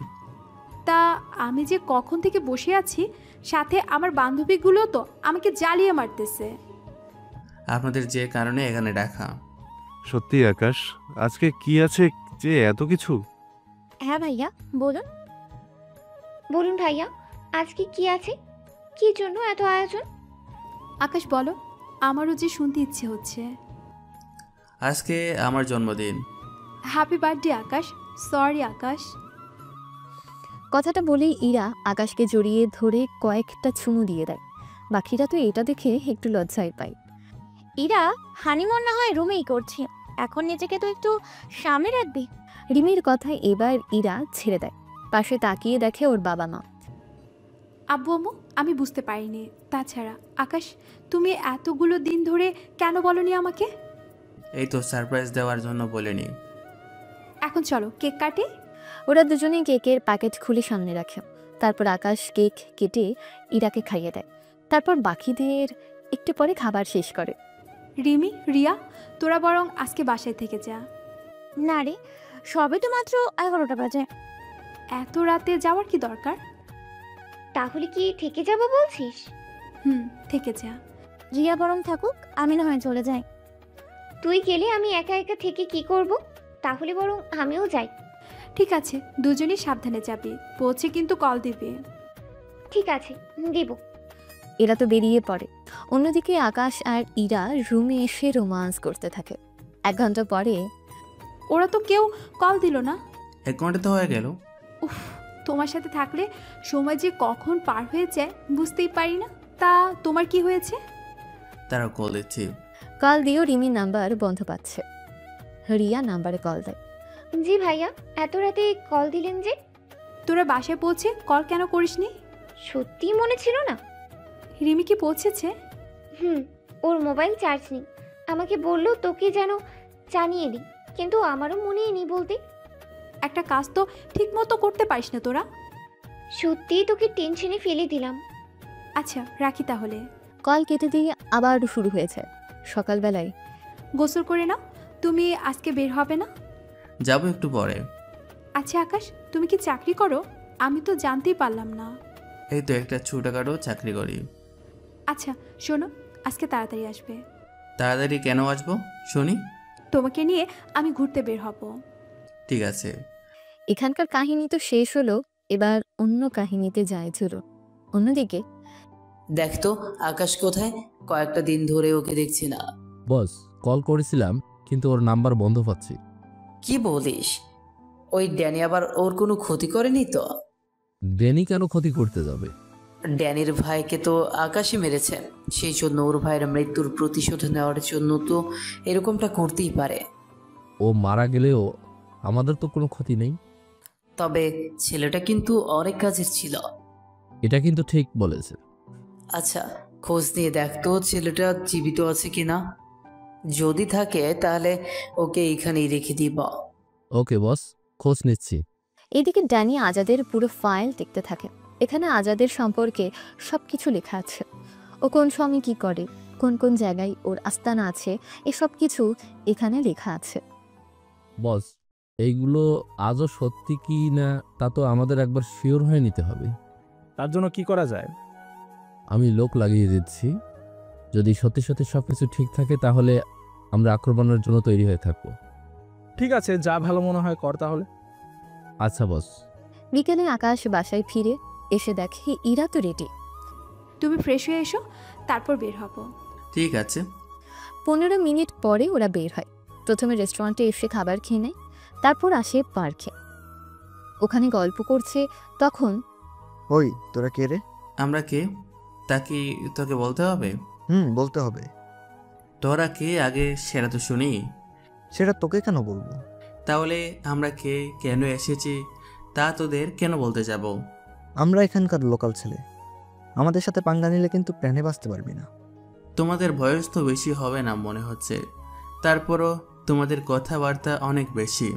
তা আমি যে কখন থেকে বসে আছি, সাথে আমার বান্ধবীগুলো তো আমাকে জ্বালিয়ে মারতেছে।
আপনাদের যে কারণে এখানে ডাকা।
সত্যি আকাশ, আজকে কি আছে যে এত কিছু?
হ্যাঁ ভাইয়া, বলুন।
বলুন ভাইয়া, আজকে কি আছে? কি জন্য এত আয়োজন?
আকাশ বলো, আমারও যে শুনতে ইচ্ছে হচ্ছে।
আজকে আমার জন্মদিন।
হ্যাপি বার্থডে আকাশ। সরি আকাশ।
কথাটা বলেই ইরা আকাশকে জড়িয়ে ধরে কয়েকটা চুমু দিয়ে দেয়। বাকিরা তো এটা দেখে একটু লজ্জায় পায়।
ইরা, হানিমুন না হয় রুমেই করছি, এখন নিজেকে তো একটু সামনে রাখবি।
রিমির কথায় এবার ইরা ছেড়ে দেয়। পাশে তাকিয়ে দেখে ওর বাবা মা।
আব্বু আম্মু, আমি বুঝতে পারিনি। তাছাড়া আকাশ, তুমি এতগুলো দিন ধরে কেন বলনি আমাকে?
এই তো সারপ্রাইজ দেওয়ার জন্য বলিনি।
এখন চলো কেক কাটি।
ওরা দুজনেই কেকের প্যাকেট খুলে সামনে রাখে। তারপর আকাশ কেক কেটে ইরাকে খাইয়ে দেয়। তারপর বাকিদের একটু পরে খাবার শেষ করে।
রিমি, রিয়া, তোরা বরং আজকে বাসায় থেকে যা।
না রে, সবে তো মাত্র 11টা বাজে।
এত রাতে যাওয়ার কি দরকার?
তাহলে কি থেকে যাব বলছিস?
থেকে যা।
রিয়া বরং থাকুক, আমি না হয় চলে যাই।
তুই গেলে আমি একা একা থেকে কি করব? তাহলে বরং আমিও যাই।
ঠিক আছে, দুজনেই সাবধানে যাবি। পৌঁছে কিন্তু কল দিবি।
ঠিক আছে, দিব।
এরা তো বেরিয়ে পড়ে। অন্যদিকে আকাশ আর ইরা রুমে এসে রোমান্স করতে থাকে। 1 ঘন্টা পরে
ওরা তো কেউ কল দিল না।
1 ঘন্টা তো হয়ে গেল।
উফ, তোমার সাথে থাকলে সময় যে কখন পার হয়ে যায় বুঝতেই পারি না। তা তোমার কি হয়েছে?
তারা কল দিচ্ছি।
কল দিয়েও রিমির নাম্বার বন্ধ পাচ্ছে। রিয়া নাম্বারে কল দেয়।
জি ভাইয়া, এত রাতে কল দিলেন যে?
তোরা বাসায় পৌঁছে কল কেন করিসনি?
সত্যি মনে ছিল না?
রিমি কি পৌঁছেছে?
ওর মোবাইল চার্জ নেই। আমাকে বললো তোকে যেন জানিয়ে দিই, কিন্তু আমারও মনেই নেই বলতে।
একটা কাজ তো ঠিক মতো করতে পারিস না তোরা।
সত্যিই তোকে টেনশনে ফেলে দিলাম।
আচ্ছা রাখি তাহলে।
কল কেটে দিয়ে আবার শুরু হয়েছে। সকালবেলায়
গোসল করে নাও। তুমি আজকে বের হবে না?
যাবো একটু পরে।
আচ্ছা আকাশ, তুমি কি চাকরি করো? আমি তো জানতেই পারলাম না।
এই তো একটা ছোটখাটো চাকরি করি।
আচ্ছা শোনো, আজকে তাড়াতাড়ি আসবে।
তাড়াতাড়ি কেন আসবো শুনি?
তোমাকে নিয়ে আমি ঘুরতে বের হব।
ঠিক আছে।
এখানকার কাহিনী তো শেষ হলো, এবার অন্য কাহিনীতে যায় চলো। অন্যদিকে
দেখ তো আকাশ কোথায়? কয়েকটা দিন ধরে ওকে দেখছি না।
বস, কল করেছিলাম কিন্তু ওর নাম্বার বন্ধ পাচ্ছি।
কি বলিস? ওই ড্যানি আবার ওর কোনো ক্ষতি করেনি তো?
ড্যানি কেন ক্ষতি করতে যাবে?
ড্যানির ভাইকে তো আকাশে মেরেছে, সেই জন্য ওর ভাইয়ের মৃত্যুর প্রতিশোধ নেওয়ার জন্য তো এরকমটা করতেই পারে।
ও মারা গেলেও আমাদের তো কোনো ক্ষতি নেই।
তবে ছেলেটা কিন্তু অনেক কাজের ছিল।
এটা কিন্তু ঠিক বলেছে।
আচ্ছা খোঁজ নিয়ে দেখ তো ছেলেটা জীবিত আছে কিনা। যদি থাকে তাহলে ওকে এইখানেই রেখে দিব।
ওকে বস, খোঁজ নিচ্ছি।
এদিকে ড্যানি আজাদের পুরো ফাইল দেখতে থাকে। এখানে আজাদের সম্পর্কে সবকিছু লেখা আছে। ও কোন সময় কি করে, কোন কোন জায়গায় ওর আস্তানা আছে, এসব কিছু এখানে লেখা আছে।
বস, এইগুলো আজও সত্যি কি না তা তো আমাদের একবার শিওর হয়ে নিতে হবে।
তার জন্য কি করা যায়?
আমি লোক লাগিয়ে দিচ্ছি। যদি সত্যি সত্যি সব কিছু ঠিক থাকে তাহলে আমরা আক্রমণের জন্য তৈরি হয়ে থাকবো।
ঠিক আছে, যা ভালো মনে হয় কর তাহলে।
আচ্ছা বস।
বিকেলে আকাশ বাসায় ফিরে এসে দেখে ইরা তো রেডি।
তুমি ফ্রেশ হয়ে এসো, তারপর বের হব।
ঠিক আছে।
15 মিনিট পরে ওরা বের হয়। প্রথমে রেস্টুরেন্টে এসে খাবার খেয়ে নেয়, তারপর আসে পার্কে। ওখানে গল্প করছে। তখন
ওই তোরা কে রে?
আমরা কে তা কি তোকে বলতে হবে?
বলতে হবে।
তোরা কে আগে সেটা তো শুনি।
সেটা তোকে কেন বলবো?
তাহলে আমরা কে, কেন এসেছি তা তোদের কেন বলতে যাব?
আমরা এখানকার লোকাল ছেলে, আমাদের সাথে পাঙ্গা নিলে কিন্তু প্রাণে বাঁচতে পারবি না।
তোমাদের বয়স তো বেশি হবে না মনে হচ্ছে, তারপরও তোমাদের কথাবার্তা অনেক বেশি।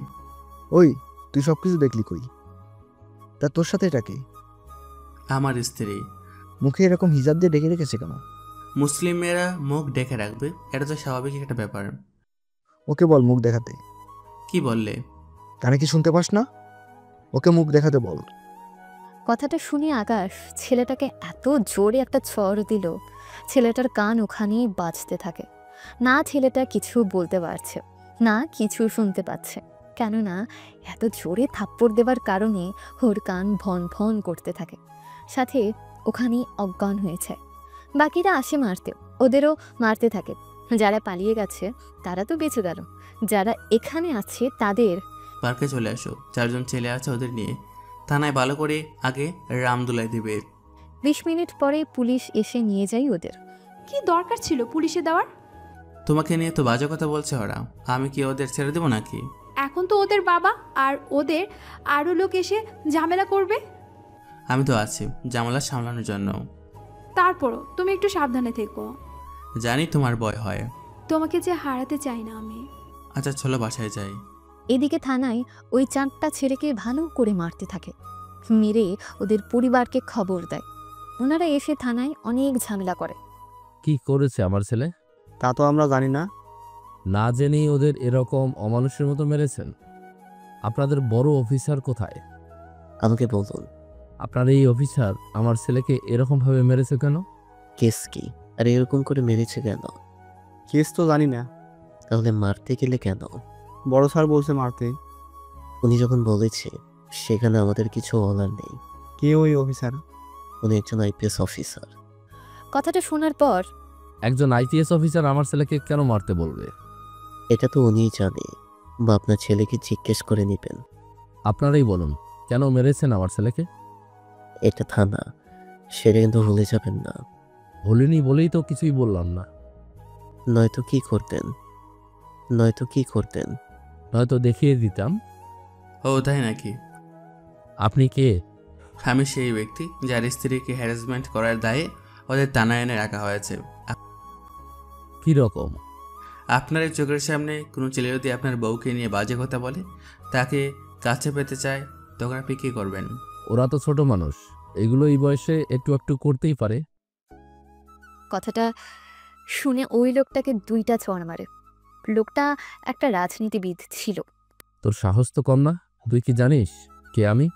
ওই তুই সব কিছু দেখলি কই? তা তোর সাথে এটা কে?
আমার স্ত্রী।
মুখে এরকম হিজাব দিয়ে ডেকে রেখেছে কেন?
মুসলিম মেয়েরা মুখ ডেকে রাখবে, এটা তো স্বাভাবিক একটা ব্যাপার।
ওকে বল মুখ দেখাতে।
কি বললে?
কানে কি শুনতে পাস না? ওকে মুখ দেখাতে বল।
কথাটা শুনে আকাশ ছেলেটাকে এত জোরে একটা চড় দিল, ছেলেটার কান ওখানেই বাজতে থাকে। না ছেলেটা কিছু বলতে পারছে, না কিছু শুনতে পাচ্ছে, কেননা এত জোরে থাপ্পড় দেবার কারণে ওর কান ভন ভন করতে থাকে। সাথে ওখানেই অজ্ঞান হয়েছে। বাকিরা আসে মারতে, ওদেরও মারতে থাকে। যারা পালিয়ে গেছে তারা তো বেঁচে গেল, যারা এখানে আছে তাদের।
পার্কে চলে আসো, 4 জন ছেলে আছে, ওদের নিয়ে থানায় ভালো করে আগে রামদুলাই দেবে।
20 মিনিট পরে পুলিশ এসে নিয়ে যায় ওদের।
কি দরকার ছিল পুলিশে দেওয়ার?
তোমাকে নিয়ে তো বাজে কথা বলছে ওরা, আমি কি ওদের ছেড়ে দেবো নাকি?
এখন তো ওদের বাবা আর ওদের আরও লোক এসে ঝামেলা করবে।
আমি তো আছি ঝামেলা সামলানোর জন্য।
তারপরও তুমি একটু সাবধানে থেকো।
জানি তোমার ভয় হয়।
তোমাকে যে হারাতে চাই না আমি।
আচ্ছা চলো বাসায় যাই।
এদিকে থানায় ওই 4টা ছেলেকে ভালো করে মারতে থাকে, মেরে ওদের পরিবারকে খবর দেয়। ওনারা এসে থানায় অনেক ঝামেলা করে।
কি করেছে আমার ছেলে?
তা তো আমরা জানি না।
না জেনেই ওদের এরকম অমানুষের মতো মেরেছেন? আপনাদের বড় অফিসার কোথায়?
আমাকে বলুন।
আপনার এই অফিসার আমার ছেলেকে এরকম ভাবে মেরেছে কেন?
কেস কি? আর এরকম করে মেরেছে কেন?
কেস তো জানি না।
তাহলে মারতে গেলে কেন?
বড় স্যার বলছে মারতে।
উনি যখন বলেছে সেখানে আমাদের কিছু বলার নেই।
কে ওই অফিসার?
উনি একজন আইপিএস অফিসার।
কথাটা শোনার পর
একজন আইপিএস অফিসার আমার ছেলেকে কেন মারতে বলবে?
এটা তো উনিই জানে, বা আপনার ছেলেকে জিজ্ঞেস করে নেবেন।
আপনারাই বলুন, কেন মেরেছেন আমার ছেলেকে?
এটা থানা, সেটা কিন্তু ভুলে যাবেন না।
ভুলিনি বলেই তো কিছুই বললাম না।
নয়তো কি করতেন?
নয়তো দেখিয়ে দিতাম।
ও তাই নাকি?
আপনি কে?
আমি সেই ব্যক্তি যার স্ত্রীকে হ্যারাসমেন্ট করার দায়ে ওদের থানায় এনে রাখা হয়েছে।
কি রকম?
আপনার এই চোখের সামনে কোনো ছেলে যদি আপনার বউকে নিয়ে বাজে কথা বলে, তাকে কাছে পেতে চায়, তখন আপনি কী করবেন?
ওরা তো ছোট মানুষ, এগুলো এই বয়সে একটু একটু করতেই পারে।
কথাটা শুনে ওই লোকটাকে 2টা চড় মারে। লোকটা একটা রাজনীতিবিদ ছিল।
তোর সাহস তো কম না? তুই কি জানিস কে আমি,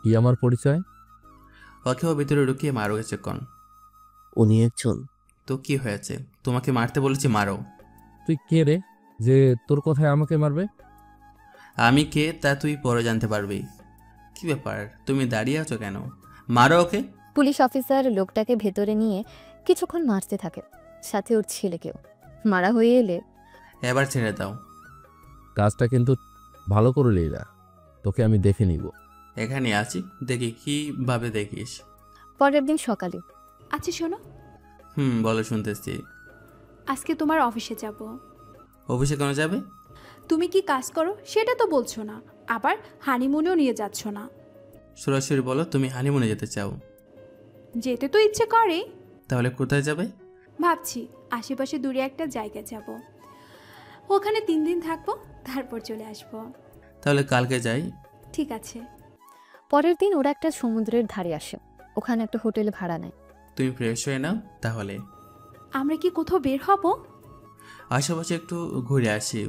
কি আমার পরিচয়?
ওকেও ভিতরে ঢুকিয়ে মারো হয়েছে কন?
উনি একজন।
তো কি হয়েছে? তোমাকে মারতে বলেছি, মারো।
তুই কে রে যে তোর কথায় আমাকে মারবে?
আমি কে তা তুই পরে জানতে পারবি। কি ব্যাপার, তুমি দাঁড়িয়ে আছো কেন? মারো ওকে।
পুলিশ অফিসার লোকটাকে ভেতরে নিয়ে কিছুক্ষণ মারতে থাকে, সাথে ওর ছেলেকেও। মারা হয়ে এলে
এবার ছেড়ে দাও।
কাজটা কিন্তু ভালো করলি না, তোকে আমি দেখে নিব।
এখানে আছি, দেখি কিভাবে দেখিস।
পরের দিন সকালে।
আচ্ছা শোনো,
বলো, শুনতেছি।
আজকে তোমার অফিসে যাব।
অফিসে কেন যাবে?
তুমি কি কাজ করো সেটা তো বলছো না, আবার হানিমুনেও নিয়ে যাচ্ছ না।
সরাসরি বলো, তুমি হানিমুনে যেতে চাও?
যেতে তো ইচ্ছে করে।
তাহলে কোথায় যাবে?
ভাবছি আশেপাশে দূরে একটা জায়গায় যাব, ওখানে 3 দিন থাকবো, তারপর চলে আসবো।
তাহলে কালকে যাই।
ঠিক আছে।
পরের দিন ওরা একটা সমুদ্রের ধারে আসে, ওখানে একটা হোটেল ভাড়া নেয়।
তুমি ফ্রেশ হয়ে নাও তাহলে।
আমরা কি কোথাও বের হব?
আশেপাশে একটু ঘুরে আসি।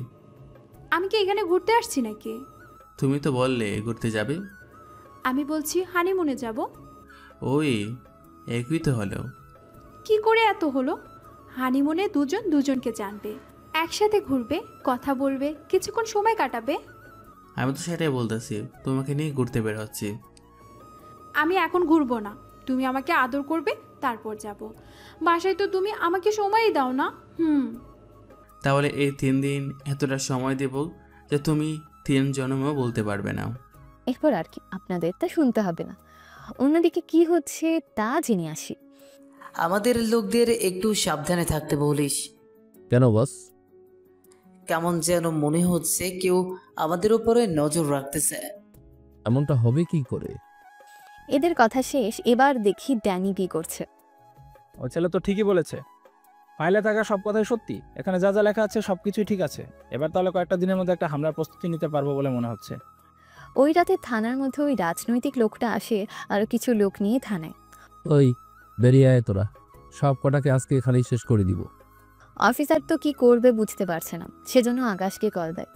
আমি কি এখানে ঘুরতে আসছি নাকি?
তুমি তো বললে ঘুরতে যাবে।
আমি বলছি হানিমুনে যাব।
ওই একই তো হলো।
কি করে এত হলো? হানিমুনে দুজন দুজনকে জানবে, একসাথে ঘুরবে, কথা বলবে, কিছুক্ষণ সময় কাটাবে।
আমি তো সেটাই বলতেছি, তোমাকে নিয়ে ঘুরতে বের হচ্ছি।
আমি এখন ঘুরবো না, তুমি আমাকে আদর করবে, তারপর যাব। বাসায় তো তুমি আমাকে সময়ই দাও না।
তাহলে এই 3 দিন এতটা সময় দেব যে তুমি 3 জন্মও বলতে পারবে না।
এরপর আর কি, আপনাদের তা শুনতে হবে না। অন্যদিকে কি হচ্ছে তা জেনে আসি।
আমাদের লোকদের একটু সাবধানে থাকতে বলিস।
কেন বস?
কেমন যেন মনে হচ্ছে কেউ আমাদের উপরে নজর রাখতেছে।
এমনটা হবে কি করে?
এদের কথা শেষ, এবার দেখি ড্যানি কি করছে।
ও ছেলে তো ঠিকই বলেছে, ফাইলে থাকা সব কথাই সত্যি। এখানে যা যা লেখা আছে সবকিছুই ঠিক আছে। এবার তাহলে কয়েকটা দিনের মধ্যে একটা হামলার প্রস্তুতি নিতে পারবো বলে মনে হচ্ছে।
ওই রাতে থানার মধ্যে ওই রাজনৈতিক লোকটা আসে আর কিছু লোক নিয়ে থানায়।
ওই বেরিয়ে আয় তোরা, সব কটাকে আজকে এখানেই শেষ করে দিব।
অফিসার তো কি করবে বুঝতে পারছে না, সেজন্য আকাশকে কল দেয়।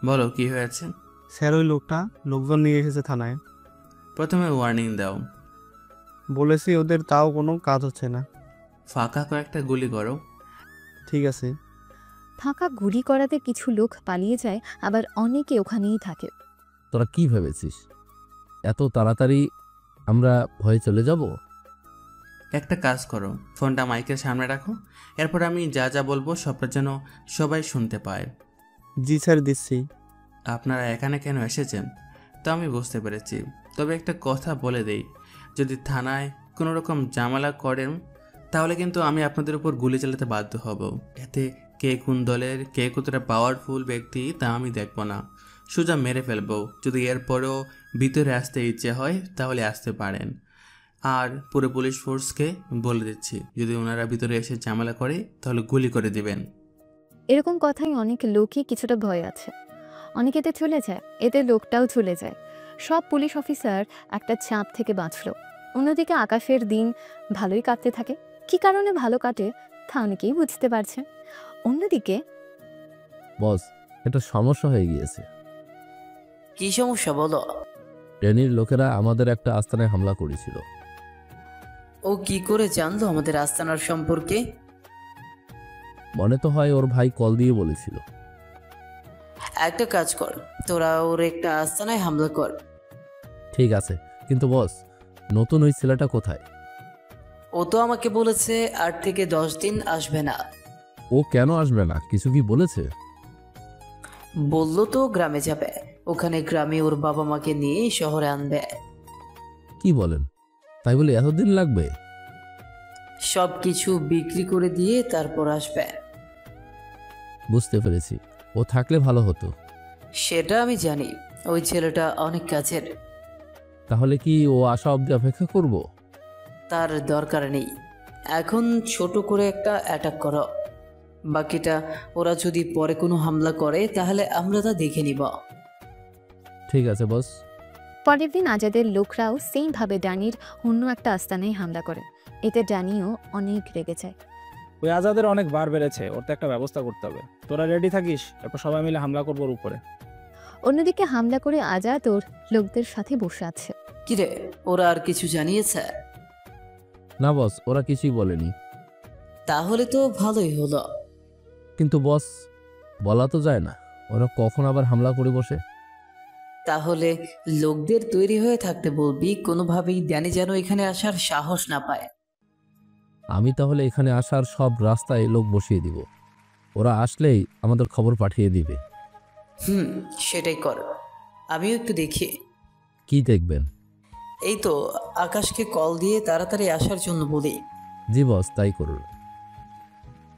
বলো কি হয়েছে?
স্যার ওই লোকটা লোকজন নিয়ে এসেছে থানায়।
প্রথমে ওয়ার্নিং দাও।
বলেছি ওদের, তাও কোনো কাজ হচ্ছে না।
ফাঁকা কয়েকটা গুলি করো।
ঠিক আছে।
ফাঁকা গুলি করাতে কিছু লোক পালিয়ে যায়, আবার অনেকে ওখানেই থাকে।
তোরা কি ভেবেছিস এত তাড়াতাড়ি আমরা ভয়ে চলে যাব?
একটা কাজ করো, ফোনটা মাইকের সামনে রাখো, এরপর আমি যা যা বলবো সবটা যেন সবাই শুনতে পায়।
জি স্যার, দিচ্ছি।
আপনারা এখানে কেন এসেছেন তা আমি বুঝতে পেরেছি, তবে একটা কথা বলে দেই, যদি থানায় কোনো রকম ঝামেলা করেন তাহলে কিন্তু আমি আপনাদের উপর গুলি চালাতে বাধ্য হব। এতে কে কোন দলের, কে কতটা পাওয়ারফুল ব্যক্তি তা আমি দেখব না, সোজা মেরে ফেলবো। যদি এরপরেও ভিতরে আসতে ইচ্ছে হয় তাহলে আসতে পারেন। আর পুরো পুলিশ ফোর্সকে বলে দিচ্ছি, যদি ওনারা ভিতরে এসে ঝামেলা করে তাহলে গুলি করে দিবেন।
এরকম কথাই অনেক লোকই কিছুটা ভয় আছে, অনেকেতে চলে যায়, এতে লোকটাও চলে যায়। সব পুলিশ অফিসার একটা চাপ থেকে বাঁচল। অন্যদিকে আকাশের দিন ভালোই কাটতে থাকে। কি কারণে ভালো কাটে তা অনেকেই বুঝতে পারছে। অন্যদিকে
বস, এটা সমস্যা হয়ে গিয়েছে।
কি সমস্যা বলো?
ড্যানির লোকেরা আমাদের একটা আস্তানায় হামলা করেছিল।
ও কি করে জানলো আমাদের আস্তানার সম্পর্কে?
মনে তো হয় ওর ভাই কল দিয়ে বলেছিল।
একটা কাজ কর, তোরা ওর একটা আস্তানায় হামলা কর।
ঠিক আছে, কিন্তু বস নতুন ওই ছেলেটা কোথায়?
ও ও তো আমাকে বলেছে 8 থেকে 10 দিন আসবে না।
ও কেন আসবে না, কিছু কি বলেছে?
বললো তো গ্রামে যাবে, ওখানে গ্রামে ওর বাবা মাকে নিয়ে শহরে আনবে।
কি বলেন? তাই বলে এতদিন লাগবে?
সব কিছু বিক্রি করে দিয়ে তারপর আসবে।
বুঝতে পেরেছি, ও থাকলে ভালো হতো।
সেটা আমি জানি, ওই ছেলেটা অনেক কাছের।
তাহলে কি ও আসা অবধি অপেক্ষা করব?
তার দরকার নেই, এখন ছোট করে একটা অ্যাটাক করো। বাকিটা ওরা যদি পরে কোনো হামলা করে তাহলে আমরা তা দেখে নিব।
ঠিক আছে বস।
পরের দিন আজাদের লোকরাও সেমভাবে ড্যানির অন্য একটা আস্তানায় হামলা করে। এতে ড্যানিও অনেক রেগে যায়।
ওই আজাদের অনেক বার বেড়েছে, ওর তো একটা ব্যবস্থা করতে হবে। তোরা রেডি থাকিস, এরপর সবাই মিলে হামলা করবো ওর উপরে।
অন্যদিকে হামলা করে আজাদ ওর লোকদের সাথে বসে আছে।
কিরে, ওরা আর কিছু জানিয়েছে?
না বস, ওরা কিছুই বলেনি।
তাহলে তো ভালোই হলো।
কিন্তু বস, বলা তো যায় না ওরা কখন আবার হামলা করে বসে।
তাহলে লোকদের তৈরি হয়ে থাকতে বলবি, কোনোভাবেই ড্যানি যেন এখানে আসার সাহস না পায়।
আমি তাহলে এখানে আসার সব রাস্তায় লোক বসিয়ে দিব, ওরা আসলেই আমাদের খবর পাঠিয়ে দিবে।
সেটাই কর, আমিও একটু দেখি।
কি দেখবেন?
এই তো আকাশকে কল দিয়ে তাড়াতাড়ি আসার জন্য বলি।
জি বস, তাই করুন।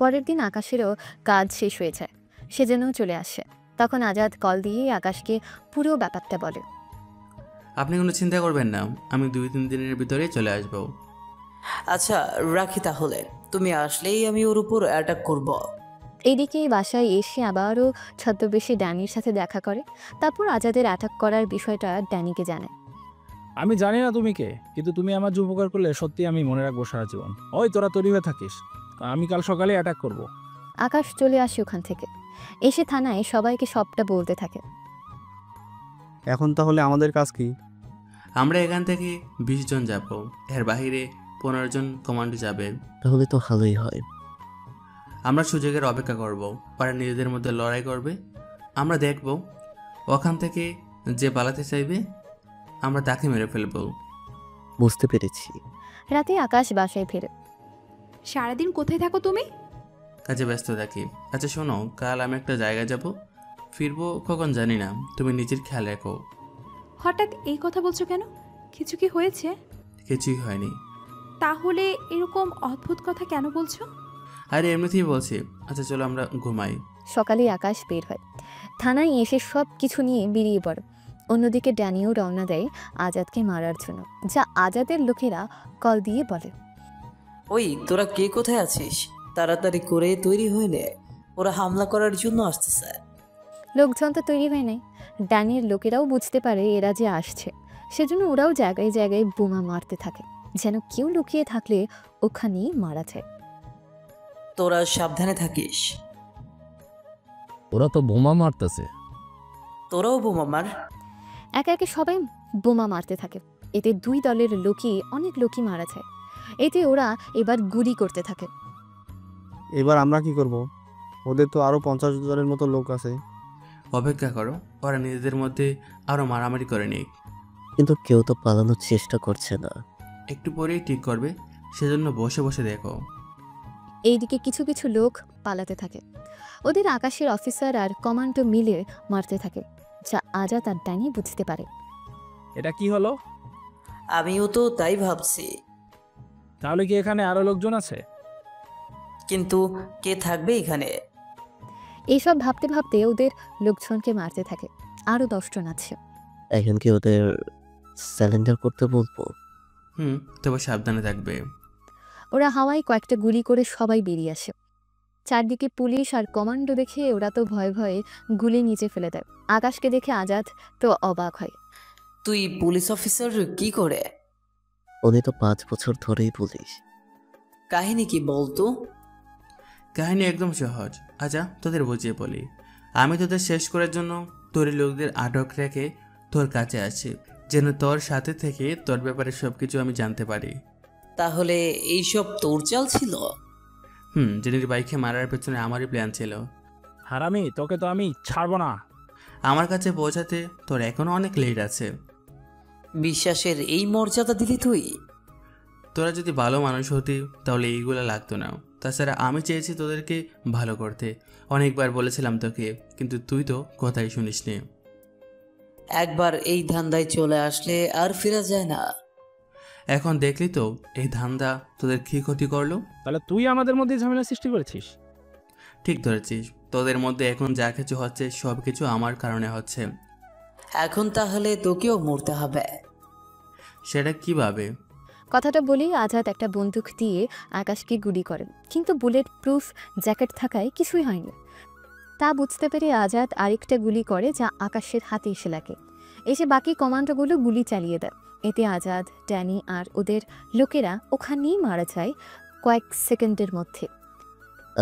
পরের দিন আকাশেরও কাজ শেষ হয়ে যায়, সে যেন চলে আসে। তখন আজাদ কল দিয়ে আকাশকে পুরো ব্যাপারটা বলে।
আপনি কোনো চিন্তা করবেন না, আমি 2-3 দিনের ভিতরেই চলে আসবো।
আচ্ছা রাখি তাহলে, তুমি আসলেই আমি ওর উপর অ্যাটাক করব।
এইদিকে বাসায় এসে আবারও ছদ্মবেশে ড্যানির সাথে দেখা করে। তারপর আজাদের অ্যাটাক করার বিষয়টা ড্যানিকে জানায়।
আমি জানি না তুমি কে, কিন্তু তুমি আমার যে উপকার করলে সত্যি আমি মনে রাখবো সারা জীবন। ওই তোরা তৈরি হয়ে থাকিস, আমি কাল সকালে অ্যাটাক করব।
আকাশ চলে আসে ওখান থেকে, এসে থানায় সবাইকে সবটা বলতে থাকে।
এখন তাহলে আমাদের কাজ কি?
আমরা এখান থেকে 20 জন যাব, এর বাইরে 15 জন কমান্ডো যাবে।
তাহলে তো ভালোই হয়।
আমরা সুযোগের অপেক্ষা করব, ওরা নিজেদের মধ্যে লড়াই করবে, আমরা দেখব ওখান থেকে যে পালাতে চাইবে আমরা তাকে মেরে ফেলব।
বুঝতে পেরেছি।
রাতে আকাশ বাসায় ফেরে।
সারাদিন কোথায় থাকো তুমি?
কাজে ব্যস্ত থাকি। আচ্ছা শোনো, কাল আমি একটা জায়গায় যাব, ফিরবো কখন জানি না, তুমি নিজের খেয়াল রেখো।
হঠাৎ এই কথা বলছো কেন? কিছু কি হয়েছে?
কিছুই হয়নি।
তাহলে এরকম অদ্ভুত কথা কেন বলছো?
আরে এমনিতেই বলছি। আচ্ছা চলো আমরা ঘুমাই।
সকালে আকাশ বের হয়, থানায় এসে সব কিছু নিয়ে বেরিয়ে পড়ে। অন্যদিকে ড্যানিও রওনা দেয় আজাদকে মারার জন্য, যা আজাদের লোকেরা কল দিয়ে বলে।
ওই তোরা কে কোথায় আছিস? তাড়াতাড়ি করে তৈরি হয়ে নে, ওরা হামলা করার জন্য আসতেছে।
লোকজন তো তৈরি হয় নাই। ড্যানির লোকেরাও বুঝতে পারে এরা যে আসছে, সেজন্য ওরাও জায়গায় জায়গায় বোমা মারতে থাকে, যেন কেউ লুকিয়ে থাকলে ওখানেই মারা যায়।
তোরা সাবধানে থাকিস।
ওরা তো বোমা মারতেছে।
তোরাও বোমা মার।
একে একে সবাই বোমা মারতে থাকে। এতে দুই দলের অনেক লোকই মারা যায়। এতে ওরা এবার গুলি করতে থাকে।
এবার আমরা কি করব? ওদের তো আরো 50 জনের মতো লোক আছে।
অপেক্ষা করো, ওরা নিজেদের মধ্যে আরো মারামারি করে নিক।
কিন্তু কেউ তো পালানোর চেষ্টা করছে না।
একটু পরেই ঠিক করবে, সেজন্য বসে বসে দেখো।
এইদিকে কিছু কিছু লোক পালাতে থাকে। ওদের আকাশের অফিসার আর কমান্ডো মিলে মারতে থাকে, যা আজাদ আর ড্যানি বুঝতে পারে।
এটা কি হলো?
আমিও তো তাই ভাবছি।
তাহলে কি এখানে আরো লোকজন আছে?
কিন্তু কে থাকবে এখানে?
এইসব ভাবতে ভাবতে ওদের লোকজনকে মারতে থাকে। আরো 10 জন আছে।
এখন কি ওদের স্যালেন্ডার করতে বলবো?
তবে সাবধানে থাকবে।
ওরা হাওয়ায় কয়েকটা গুলি করে সবাই বেরিয়ে আসে। চারদিকে পুলিশ আর কমান্ডো দেখে ওরা তো ভয়ে ভয়ে গুলি নিচে ফেলে দেয়। আকাশকে দেখে আজাদ তো অবাক হয়।
তুই পুলিশ অফিসার কি করে?
উনি তো 5 বছর ধরেই পুলিশ।
কাহিনী কি বলতো?
কাহিনী একদম সহজ। আচ্ছা তোদের বুঝিয়ে বলি। আমি তোদের শেষ করার জন্য তোর লোকদের আটক রেখে তোর কাছে আসি, যেন তোর সাথে থেকে তোর ব্যাপারে সবকিছু আমি জানতে পারি।
তাহলে এইসব তোর চাল ছিল?
জেনির বাইকে মারার পেছনে আমারই প্ল্যান ছিল।
হারামি, তোকে তো আমি ছাড়বো না।
আমার কাছে পৌঁছাতে তোর এখনো অনেক লেট আছে।
বিশ্বাসের এই মর্যাদা দিলি তুই?
তোরা যদি ভালো মানুষ হতি তাহলে এইগুলো লাগতো না। তাছাড়া আমি চেয়েছি তোদেরকে ভালো করতে, অনেকবার বলেছিলাম তোকে, কিন্তু তুই তো কথাই শুনিসনি।
একবার এই ধান্দায় চলে আসলে আর ফেরা যায় না।
এখন দেখলি তো এই ধান্দা তোদের কী ক্ষতি করলো।
তাহলে তুই আমাদের মধ্যে ঝামেলা সৃষ্টি করেছিস।
ঠিক ধরেছিস, তোদের মধ্যে এখন যা কিছু হচ্ছে সব কিছু আমার কারণে হচ্ছে।
এখন তাহলে তোকেও মরতে হবে।
সেটা কিভাবে?
কথাটা বলেই আজাদ একটা বন্দুক দিয়ে আকাশকে গুলি করেন, কিন্তু বুলেট প্রুফ জ্যাকেট থাকায় কিছুই হয়নি। তা বুঝতে পেরে আজাদ আরেকটা গুলি করে, যা আকাশের হাতে এসে লাগে। এসে বাকি কমান্ডোগুলো গুলি চালিয়ে দেয়। এতে আজাদ, ড্যানি আর ওদের লোকেরা ওখানেই মারা যায় কয়েক সেকেন্ডের মধ্যে।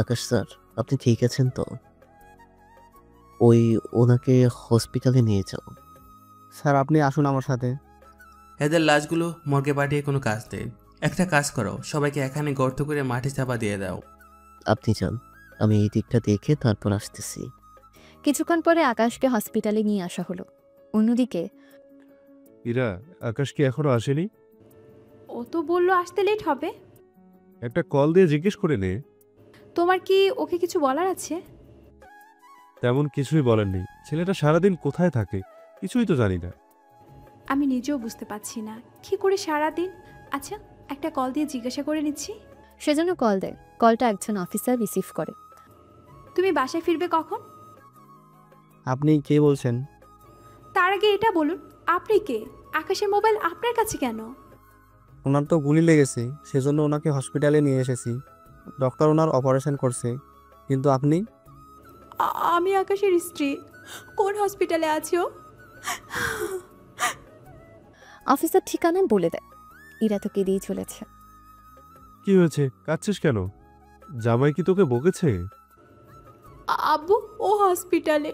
আকাশ স্যার, আপনি ঠিক আছেন তো? ওনাকে হসপিটালে নিয়ে যাও।
স্যার আপনি আসুন আমার সাথে।
এদের লাশগুলো মর্গে পাঠিয়ে কোনো কাজ নেই। একটা কাজ করো, সবাইকে এখানে গর্ত করে মাটি চাপা দিয়ে দাও।
আপনি যান, আমি এই দিকটা দেখে তারপর আসতেছি।
কিছুক্ষণ পরে আকাশকে হসপিটালে নিয়ে আসা হলো। অন্যদিকে
ইরা, আকাশ কি এখনো আসেনি?
ও তো বললো আসতে লেট হবে।
একটা কল দিয়ে জিজ্ঞেস করে নে।
তোমার কি ওকে কিছু বলার আছে?
তেমন কিছুই বলেননি। ছেলেটা সারাদিন কোথায় থাকে কিছুই তো জানি না।
আমি নিজেও বুঝতে পারছি না কি করে সারাদিন। আচ্ছা, একটা কল দিয়ে জিজ্ঞাসা করে নিচ্ছি।
সেজন্য কল দেয়। কলটা একজন অফিসার রিসিভ করে।
তুমি বাসায় ফিরবে কখন?
আপনি কে বলছেন?
তার আগে এটা বলুন, আপনি কে? আকাশের মোবাইল আপনার কাছে কেন?
ওনার তো গুলি লেগেছে, সেজন্য ওনাকে হসপিটালে নিয়ে এসেছি। ডক্টর ওনার অপারেশন করছে। কিন্তু আপনি?
আমি আকাশের স্ত্রী। কোন হসপিটালে আছো?
অফিসার ঠিকানা বলে দেয়। ইরা তো কেঁদেই চলেছে।
কি হয়েছে, কাঁদছিস কেন? জামাই কি তোকে বকেছে?
আব্বু, ও হসপিটালে।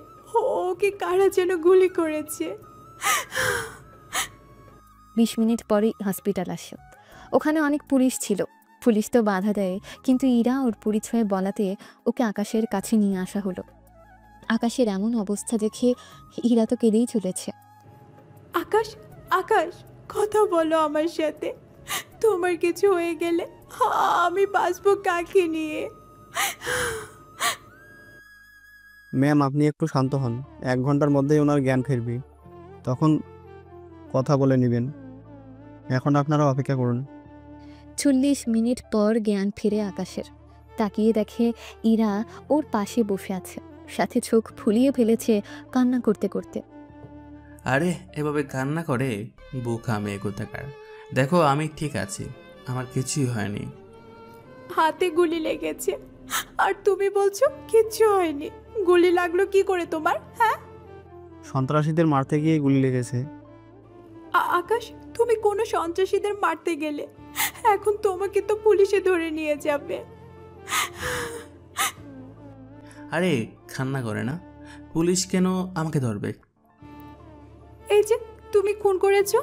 ওকে কারা যেন গুলি করেছে।
20 মিনিট পরেই হসপিটাল আসে। ওখানে অনেক পুলিশ ছিল। পুলিশ তো বাধা দেয়, কিন্তু ইরা ওর পরিচয় বলাতে ওকে আকাশের কাছে নিয়ে আসা হলো। আকাশের এমন অবস্থা দেখে ইরা তো কেঁদেই চলেছে।
আকাশ, আকাশ, কথা বলো আমার সাথে। তোমার কিছু হয়ে গেলে আমি বাঁচবো কাকে নিয়ে?
ম্যাম আপনি একটু শান্ত হন। 1 ঘন্টার মধ্যেই ওনার জ্ঞান ফিরবে, তখন কথা বলে নেবেন। এখন আপনারা অপেক্ষা করুন।
40 মিনিট পর জ্ঞান ফিরে আকাশের। তাকিয়ে দেখে ইরা ওর পাশে বসে আছে, সাথে চোখ ফুলিয়ে ফেলেছে কান্না করতে করতে।
আরে এভাবে কান্না করে? বোকা মেয়ে কোথাকার। দেখো আমি ঠিক আছি, আমার কিছুই হয়নি।
হাতে গুলি লেগেছে আর তুমি বলছো কিচ্ছু হয়নি। গুলি লাগলো কি করে তোমার? হ্যাঁ,
সন্ত্রাসীদের মারতে গিয়ে গুলি লেগেছে।
আকাশ, তুমি কোনো সন্ত্রাসীদের মারতে গেলে এখন তোমাকে তো পুলিশে ধরে নিয়ে যাবে।
আরে কান্না করে না, পুলিশ কেন আমাকে ধরবে?
এই যে তুমি খুন করেছো।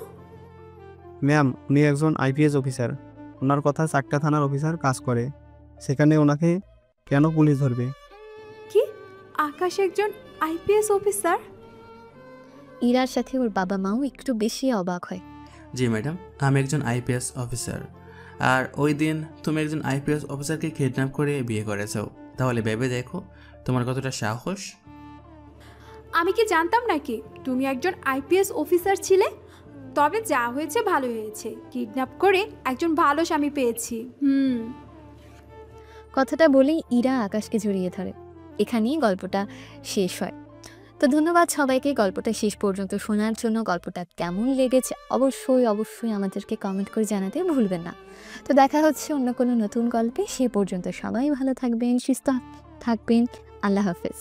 ম্যাম উনি একজন আইপিএস অফিসার। ওনার কথা 4টা থানার অফিসার কাজ করে, সেখানে ওনাকে কেন পুলিশ ধরবে?
কি? আকাশ একজন আইপিএস অফিসার?
ইরার সাথে ওর বাবা মাও একটু বেশি অবাক হয়।
জি ম্যাডাম, আমি একজন আইপিএস অফিসার। আর ওই দিন তুমি একজন আইপিএস অফিসারকে কিডন্যাপ করে বিয়ে করেছো। তাহলে ভেবে দেখো তোমার কতটা সাহস।
আমি কি জানতাম নাকি তুমি একজন আইপিএস অফিসার ছিলে? তবে যা হয়েছে ভালো হয়েছে, কিডন্যাপ করে একজন ভালো স্বামী পেয়েছি।
কথাটা বলেই ইরা আকাশকে জড়িয়ে ধরে। এখানেই গল্পটা শেষ হয়। তো ধন্যবাদ সবাইকে গল্পটা শেষ পর্যন্ত শোনার জন্য। গল্পটা কেমন লেগেছে অবশ্যই অবশ্যই আমাদেরকে কমেন্ট করে জানাতে ভুলবেন না। তো দেখা হচ্ছে অন্য কোনো নতুন গল্পে। সে পর্যন্ত সবাই ভালো থাকবেন, সুস্থ থাকবেন। আল্লাহ হাফেজ।